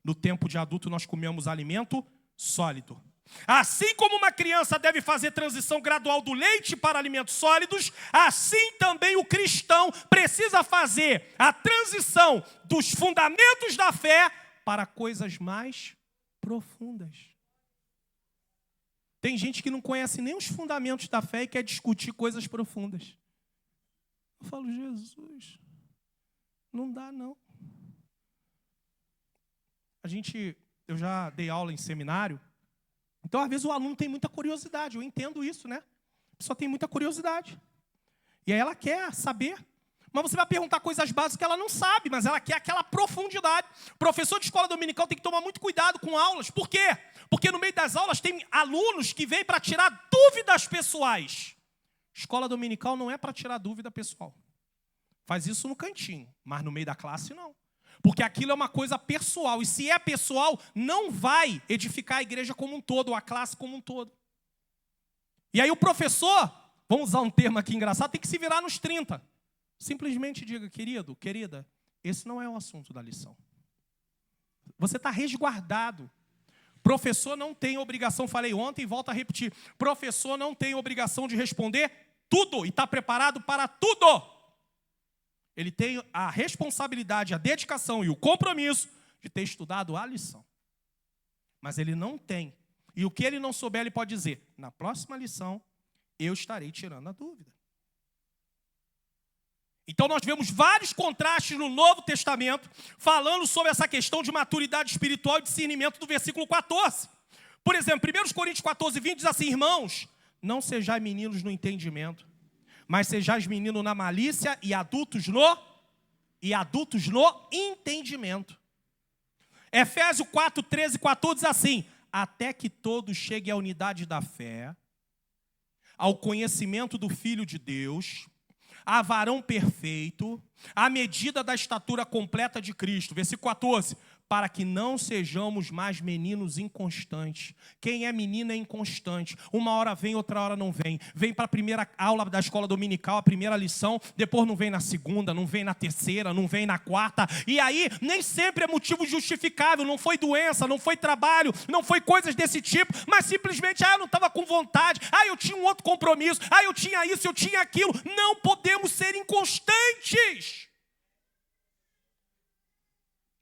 No tempo de adulto nós comemos alimento sólido. Assim como uma criança deve fazer transição gradual do leite para alimentos sólidos, assim também o cristão precisa fazer a transição dos fundamentos da fé para coisas mais profundas. Tem gente que não conhece nem os fundamentos da fé e quer discutir coisas profundas. Eu falo: Jesus, não dá não. Eu já dei aula em seminário, então às vezes o aluno tem muita curiosidade, eu entendo isso, né? A pessoa tem muita curiosidade. E aí ela quer saber, mas você vai perguntar coisas básicas que ela não sabe, mas ela quer aquela profundidade. O professor de escola dominical tem que tomar muito cuidado com aulas. Por quê? Porque no meio das aulas tem alunos que vêm para tirar dúvidas pessoais. Escola dominical não é para tirar dúvida pessoal. Faz isso no cantinho, mas no meio da classe não. Porque aquilo é uma coisa pessoal. E se é pessoal, não vai edificar a igreja como um todo, ou a classe como um todo. E aí o professor, vamos usar um termo aqui engraçado, tem que se virar nos 30. Simplesmente diga: querido, querida, esse não é o assunto da lição. Você está resguardado. Professor não tem obrigação, falei ontem e volto a repetir, professor não tem obrigação de responder tudo e está preparado para tudo. Ele tem a responsabilidade, a dedicação e o compromisso de ter estudado a lição. Mas ele não tem. E o que ele não souber, ele pode dizer: na próxima lição, eu estarei tirando a dúvida. Então nós vemos vários contrastes no Novo Testamento falando sobre essa questão de maturidade espiritual e discernimento do versículo 14. Por exemplo, 1 Coríntios 14, 20 diz assim: irmãos, não sejais meninos no entendimento, mas sejais meninos na malícia e adultos no entendimento. Efésios 4, 13 e 14 diz assim: até que todos cheguem à unidade da fé, ao conhecimento do Filho de Deus, a varão perfeito, à medida da estatura completa de Cristo. Versículo 14: para que não sejamos mais meninos inconstantes. Quem é menino é inconstante. Uma hora vem, outra hora não vem. Vem para a primeira aula da escola dominical, a primeira lição, depois não vem na segunda, não vem na terceira, não vem na quarta. E aí, nem sempre é motivo justificável. Não foi doença, não foi trabalho, não foi coisas desse tipo, mas simplesmente, eu não estava com vontade, eu tinha um outro compromisso, eu tinha isso, eu tinha aquilo. Não podemos ser inconstantes.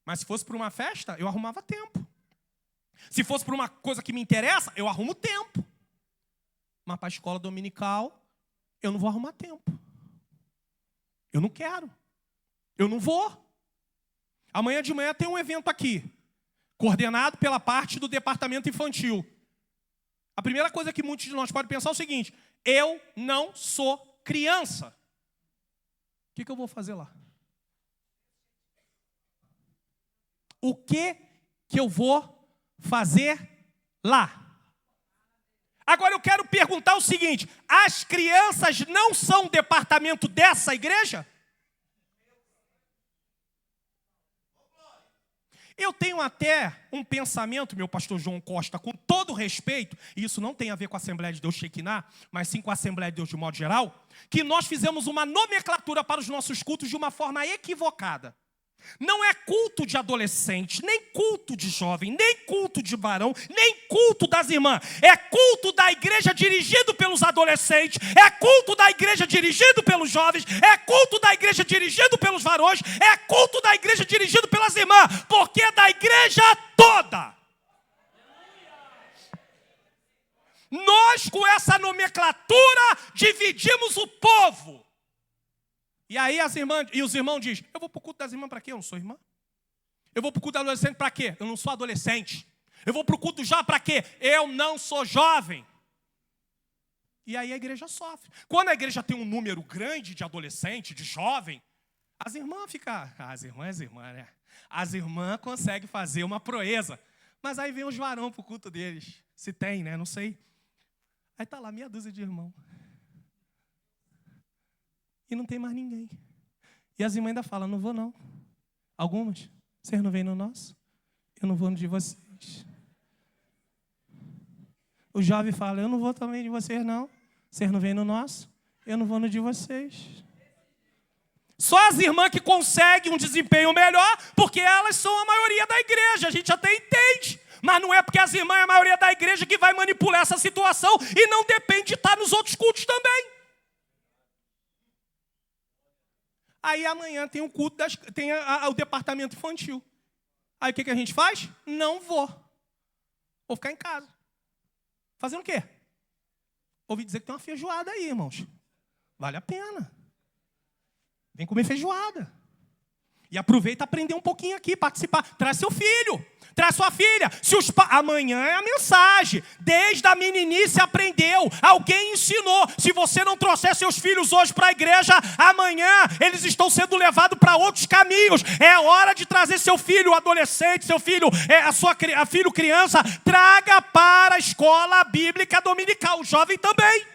Mas se fosse para uma festa, eu arrumava tempo. Se fosse para uma coisa que me interessa, eu arrumo tempo. Mas para a escola dominical, eu não vou arrumar tempo. Eu não quero. Eu não vou. Amanhã de manhã tem um evento aqui, coordenado pela parte do departamento infantil. A primeira coisa que muitos de nós podem pensar é o seguinte: eu não sou criança. O que eu vou fazer lá? O que eu vou fazer lá? Agora eu quero perguntar o seguinte: as crianças não são departamento dessa igreja? Eu tenho até um pensamento, meu pastor João Costa, com todo respeito, e isso não tem a ver com a Assembleia de Deus Shekinah, mas sim com a Assembleia de Deus de modo geral, que nós fizemos uma nomenclatura para os nossos cultos de uma forma equivocada. Não é culto de adolescente, nem culto de jovem, nem culto de varão, nem culto das irmãs. É culto da igreja dirigido pelos adolescentes, é culto da igreja dirigido pelos jovens, é culto da igreja dirigido pelos varões, é culto da igreja dirigido pelas irmãs, porque é da igreja toda. Nós, com essa nomenclatura, dividimos o povo. E aí as irmãs e os irmãos dizem, eu vou para o culto das irmãs para quê? Eu não sou irmã. Eu vou para o culto do adolescente para quê? Eu não sou adolescente. Eu vou para o culto já para quê? Eu não sou jovem. E aí a igreja sofre. Quando a igreja tem um número grande de adolescente, de jovem, as irmãs ficam, as irmãs, né? As irmãs conseguem fazer uma proeza. Mas aí vem os varão para o culto deles. Se tem, né? Não sei. Aí está lá meia dúzia de irmãos. E não tem mais ninguém. E as irmãs ainda falam, não vou não. Algumas, vocês não vêm no nosso? Eu não vou no de vocês. O jovem fala, eu não vou também de vocês não. Vocês não vêm no nosso? Eu não vou no de vocês. Só as irmãs que conseguem um desempenho melhor, porque elas são a maioria da igreja. A gente até entende. Mas não é porque as irmãs é a maioria da igreja que vai manipular essa situação e não depende de estar nos outros cultos também. Aí amanhã tem o culto, tem o departamento infantil. Aí o que a gente faz? Não vou. Vou ficar em casa. Fazendo o quê? Ouvi dizer que tem uma feijoada aí, irmãos. Vale a pena. Vem comer feijoada. E aproveita e aprender um pouquinho aqui, participar. Traz seu filho, traz sua filha. Amanhã é a mensagem. Desde a meninice aprendeu, alguém ensinou. Se você não trouxer seus filhos hoje para a igreja, amanhã eles estão sendo levados para outros caminhos. É hora de trazer seu filho adolescente, seu filho, a filho criança, traga para a escola bíblica dominical. O jovem também.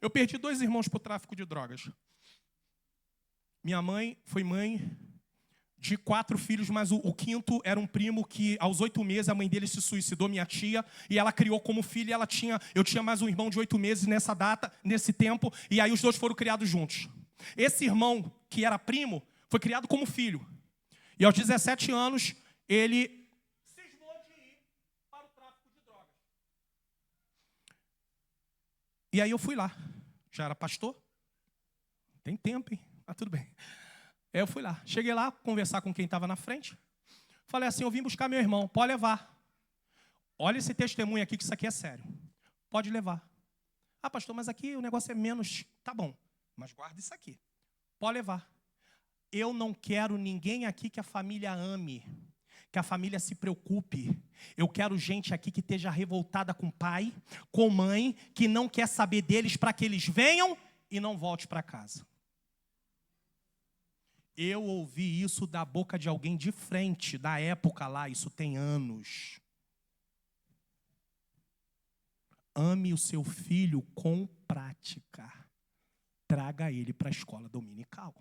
Eu perdi 2 irmãos para o tráfico de drogas. Minha mãe foi mãe de 4 filhos, mas o quinto era um primo que, aos 8 meses, a mãe dele se suicidou, minha tia, e ela criou como filho. Eu tinha mais um irmão de 8 meses nessa data, nesse tempo, e aí os 2 foram criados juntos. Esse irmão, que era primo, foi criado como filho. E aos 17 anos, ele cismou de ir para o tráfico de drogas. E aí eu fui lá. Já era pastor? Tem tempo, hein? Mas tudo bem. Aí eu fui lá. Cheguei lá, conversar com quem estava na frente. Falei assim, eu vim buscar meu irmão. Pode levar. Olha esse testemunho aqui, que isso aqui é sério. Pode levar. Ah, pastor, mas aqui o negócio é menos... Tá bom, mas guarda isso aqui. Pode levar. Eu não quero ninguém aqui que a família ame, que a família se preocupe. Eu quero gente aqui que esteja revoltada com pai, com mãe, que não quer saber deles para que eles venham e não volte para casa. Eu ouvi isso da boca de alguém de frente, da época lá, isso tem anos. Ame o seu filho com prática. Traga ele para a escola dominical.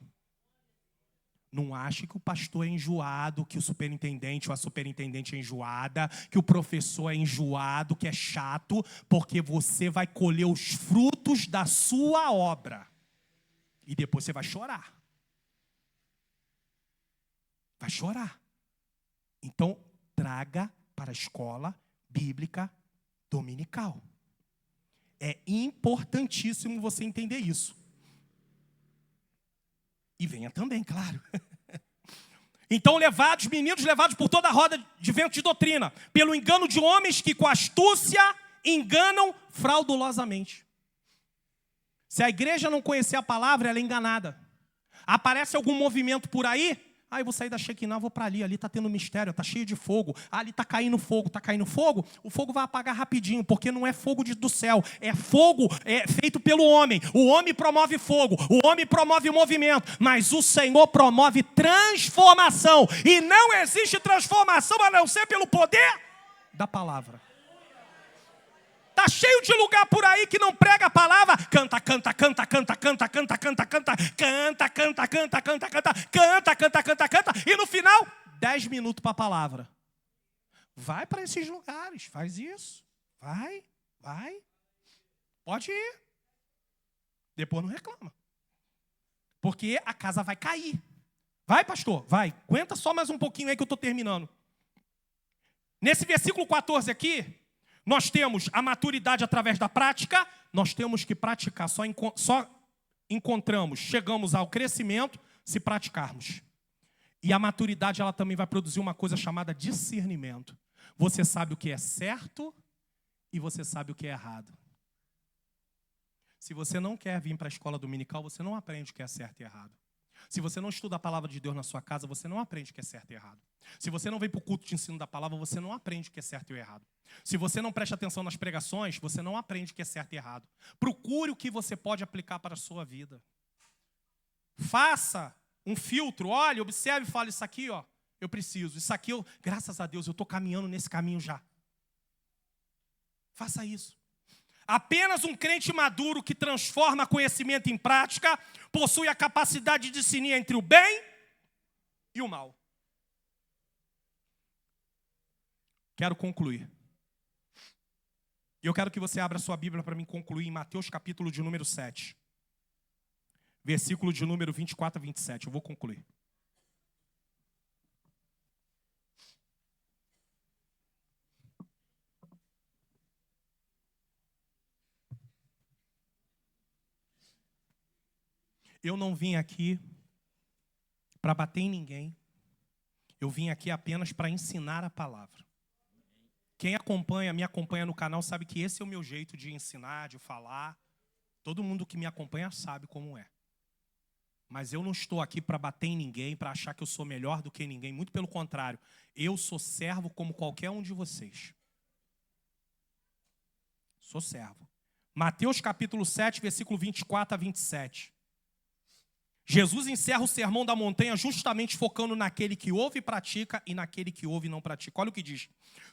Não ache que o pastor é enjoado, que o superintendente ou a superintendente é enjoada, que o professor é enjoado, que é chato, porque você vai colher os frutos da sua obra. E depois você vai chorar. Vai chorar. Então, traga para a escola bíblica dominical. É importantíssimo você entender isso. E venha também, claro. Então, meninos levados por toda a roda de vento de doutrina, pelo engano de homens que com astúcia enganam fraudulosamente. Se a igreja não conhecer a palavra, ela é enganada. Aparece algum movimento por aí, eu vou sair da Shekinah, vou para ali está tendo mistério, está cheio de fogo, ali está caindo fogo, o fogo vai apagar rapidinho, porque não é fogo do céu, é fogo feito pelo homem. O homem promove fogo, o homem promove movimento, mas o Senhor promove transformação, e não existe transformação a não ser pelo poder da palavra. Tá cheio de lugar por aí que não prega a palavra. Canta, canta, canta, canta, canta, canta, canta, canta, canta, canta, canta, canta, canta, canta, canta, canta, canta. E no final, 10 minutos para a palavra. Vai para esses lugares, faz isso. Vai. Pode ir. Depois não reclama. Porque a casa vai cair. Vai, pastor, vai. Aguenta só mais um pouquinho aí que eu estou terminando. Nesse versículo 14 aqui, nós temos a maturidade através da prática. Nós temos que praticar. Só encontramos, chegamos ao crescimento se praticarmos. E a maturidade, ela também vai produzir uma coisa chamada discernimento. Você sabe o que é certo e você sabe o que é errado. Se você não quer vir para a escola dominical, você não aprende o que é certo e errado. Se você não estuda a palavra de Deus na sua casa, você não aprende o que é certo e errado. Se você não vem para o culto de ensino da palavra, você não aprende o que é certo e errado. Se você não presta atenção nas pregações, você não aprende o que é certo e errado. Procure o que você pode aplicar para a sua vida. Faça um filtro, olhe, observe e fale, isso aqui, ó, eu preciso. Isso aqui, graças a Deus, eu estou caminhando nesse caminho já. Faça isso. Apenas um crente maduro que transforma conhecimento em prática possui a capacidade de discernir entre o bem e o mal. Quero concluir. E eu quero que você abra sua Bíblia para mim concluir em Mateus capítulo de número 7. Versículo de número 24 a 27. Eu vou concluir. Eu não vim aqui para bater em ninguém. Eu vim aqui apenas para ensinar a palavra. Quem me acompanha no canal, sabe que esse é o meu jeito de ensinar, de falar. Todo mundo que me acompanha sabe como é. Mas eu não estou aqui para bater em ninguém, para achar que eu sou melhor do que ninguém. Muito pelo contrário. Eu sou servo como qualquer um de vocês. Sou servo. Mateus capítulo 7, versículo 24 a 27. Jesus encerra o sermão da montanha justamente focando naquele que ouve e pratica e naquele que ouve e não pratica. Olha o que diz.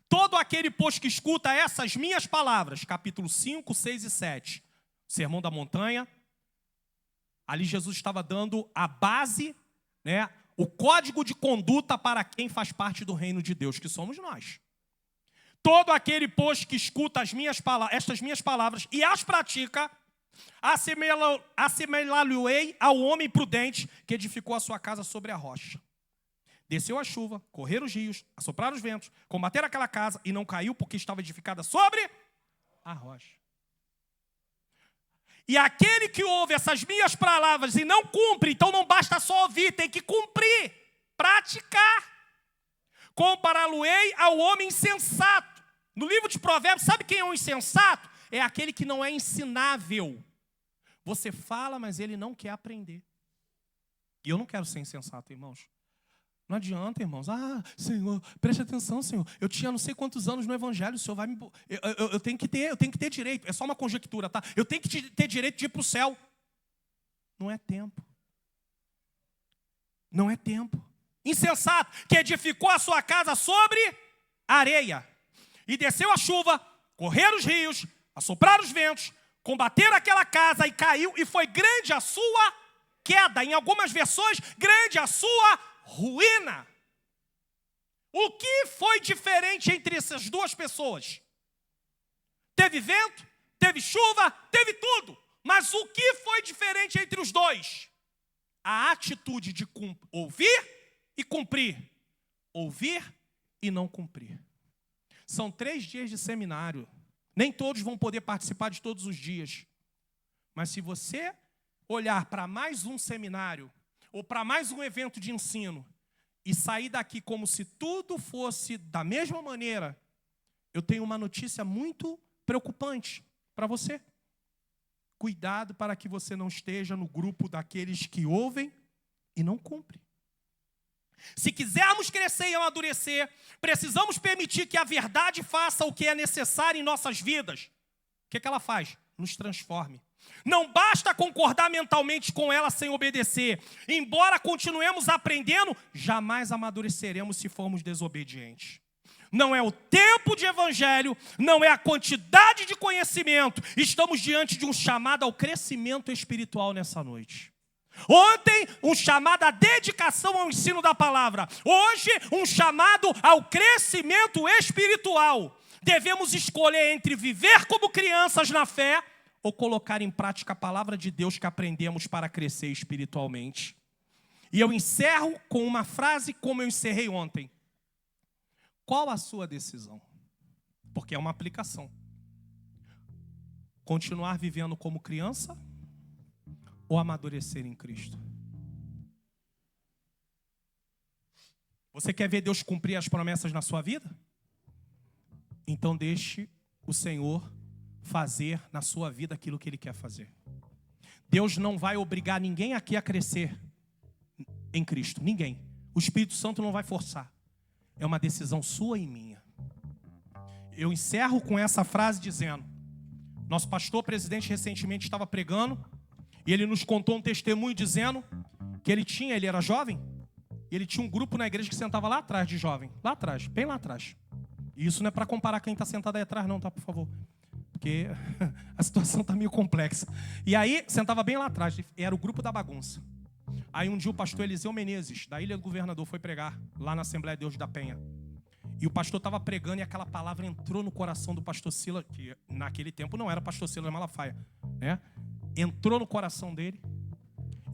Todo aquele, pois, que escuta essas minhas palavras, capítulo 5, 6 e 7. Sermão da montanha. Ali Jesus estava dando a base, né, o código de conduta para quem faz parte do reino de Deus, que somos nós. Todo aquele, pois, que escuta estas minhas palavras e as pratica, assemelhá-lo-ei ao homem prudente que edificou a sua casa sobre a rocha. Desceu a chuva, correram os rios, assopraram os ventos, combateram aquela casa e não caiu porque estava edificada sobre a rocha. E aquele que ouve essas minhas palavras e não cumpre, então não basta só ouvir, tem que cumprir, praticar. Compará-lo-ei ao homem insensato. No livro de Provérbios, sabe quem é um insensato? É aquele que não é ensinável. Você fala, mas ele não quer aprender. E eu não quero ser insensato, irmãos. Não adianta, irmãos. Ah, Senhor, preste atenção, Senhor. Eu tinha não sei quantos anos no Evangelho, o Senhor vai me... Eu tenho que ter direito. É só uma conjectura, tá? Eu tenho que ter direito de ir para o céu. Não é tempo. Não é tempo. Insensato, que edificou a sua casa sobre areia. E desceu a chuva, correram os rios, assopraram os ventos, combateram aquela casa e caiu, e foi grande a sua queda. Em algumas versões, grande a sua ruína. O que foi diferente entre essas duas pessoas? Teve vento, teve chuva, teve tudo. Mas o que foi diferente entre os dois? A atitude de ouvir e cumprir. Ouvir e não cumprir. São 3 dias de seminário. Nem todos vão poder participar de todos os dias. Mas se você olhar para mais um seminário ou para mais um evento de ensino e sair daqui como se tudo fosse da mesma maneira, eu tenho uma notícia muito preocupante para você. Cuidado para que você não esteja no grupo daqueles que ouvem e não cumprem. Se quisermos crescer e amadurecer, precisamos permitir que a verdade faça o que é necessário em nossas vidas. O que ela faz? Nos transforme. Não basta concordar mentalmente com ela sem obedecer. Embora continuemos aprendendo, jamais amadureceremos se formos desobedientes. não é o tempo de evangelho, não é a quantidade de conhecimento. Estamos diante de um chamado ao crescimento espiritual nessa noite. Ontem, um chamado à dedicação ao ensino da palavra. Hoje, um chamado ao crescimento espiritual. Devemos escolher entre viver como crianças na fé ou colocar em prática a palavra de Deus que aprendemos para crescer espiritualmente. E eu encerro com uma frase como eu encerrei ontem. Qual a sua decisão? Porque é uma aplicação. Continuar vivendo como criança ou amadurecer em Cristo? Você quer ver Deus cumprir as promessas na sua vida? Então deixe o Senhor fazer na sua vida aquilo que Ele quer fazer. Deus não vai obrigar ninguém aqui a crescer em Cristo. Ninguém. O Espírito Santo não vai forçar. É uma decisão sua e minha. Eu encerro com essa frase dizendo: nosso pastor presidente recentemente estava pregando e ele nos contou um testemunho dizendo que ele era jovem, e ele tinha um grupo na igreja que sentava lá atrás de jovem. Lá atrás, bem lá atrás. E isso não é para comparar quem está sentado aí atrás não, tá, por favor? Porque a situação está meio complexa. E aí, sentava bem lá atrás, era o grupo da bagunça. Aí um dia o pastor Eliseu Menezes, da Ilha do Governador, foi pregar lá na Assembleia de Deus da Penha. E o pastor estava pregando e aquela palavra entrou no coração do pastor Silas, que naquele tempo não era pastor Silas Malafaia, né? Entrou no coração dele.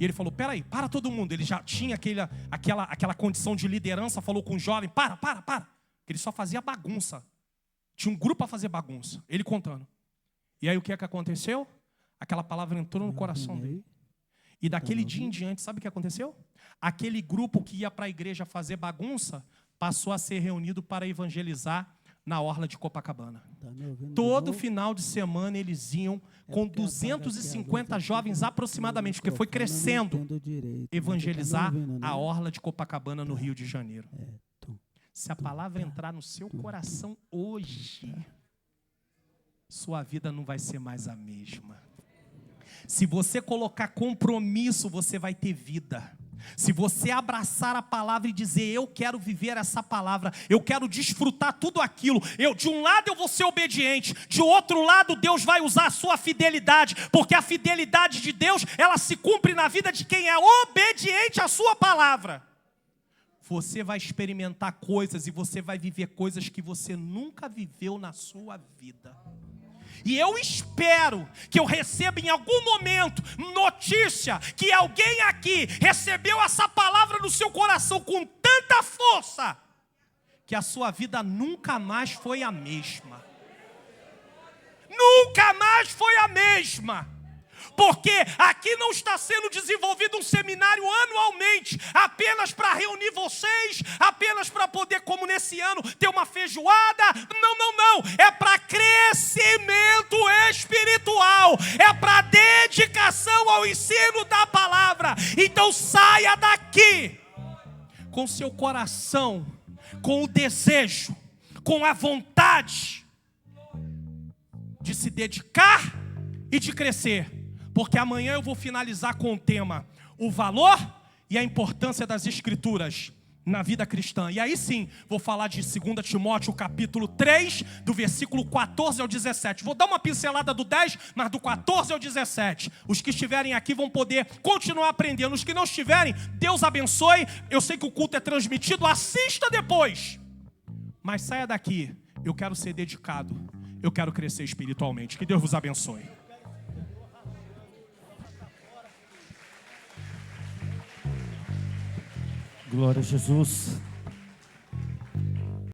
E ele falou: peraí, para todo mundo. Ele já tinha aquela condição de liderança, falou com o jovem: para. Que ele só fazia bagunça. Tinha um grupo para fazer bagunça. Ele contando. E aí o que é que aconteceu? Aquela palavra entrou no coração dele. E daquele dia em diante, sabe o que aconteceu? Aquele grupo que ia para a igreja fazer bagunça passou a ser reunido para evangelizar na orla de Copacabana. Todo final de semana eles iam com 250 jovens aproximadamente, porque foi crescendo, evangelizar a orla de Copacabana no Rio de Janeiro. Se a palavra entrar no seu coração hoje, sua vida não vai ser mais a mesma. Se você colocar compromisso, você vai ter vida. Se você abraçar a palavra e dizer: eu quero viver essa palavra, eu quero desfrutar tudo aquilo, de um lado eu vou ser obediente, de outro lado Deus vai usar a sua fidelidade, porque a fidelidade de Deus, ela se cumpre na vida de quem é obediente à sua palavra. Você vai experimentar coisas e você vai viver coisas que você nunca viveu na sua vida. E eu espero que eu receba em algum momento notícia que alguém aqui recebeu essa palavra no seu coração com tanta força que a sua vida nunca mais foi a mesma. Nunca mais foi a mesma. Porque aqui não está sendo desenvolvido um seminário anualmente, apenas para reunir vocês, apenas para poder, como nesse ano, ter uma feijoada. Não. É para crescimento espiritual. É para dedicação ao ensino da palavra. Então saia daqui com seu coração, com o desejo, com a vontade de se dedicar e de crescer. Porque amanhã eu vou finalizar com o tema: o valor e a importância das Escrituras na vida cristã. E aí sim, vou falar de 2 Timóteo capítulo 3, do versículo 14 ao 17. Vou dar uma pincelada do 10, mas do 14 ao 17. Os que estiverem aqui vão poder continuar aprendendo. Os que não estiverem, Deus abençoe. Eu sei que o culto é transmitido, assista depois. Mas saia daqui, eu quero ser dedicado, eu quero crescer espiritualmente. Que Deus vos abençoe. Glória a Jesus.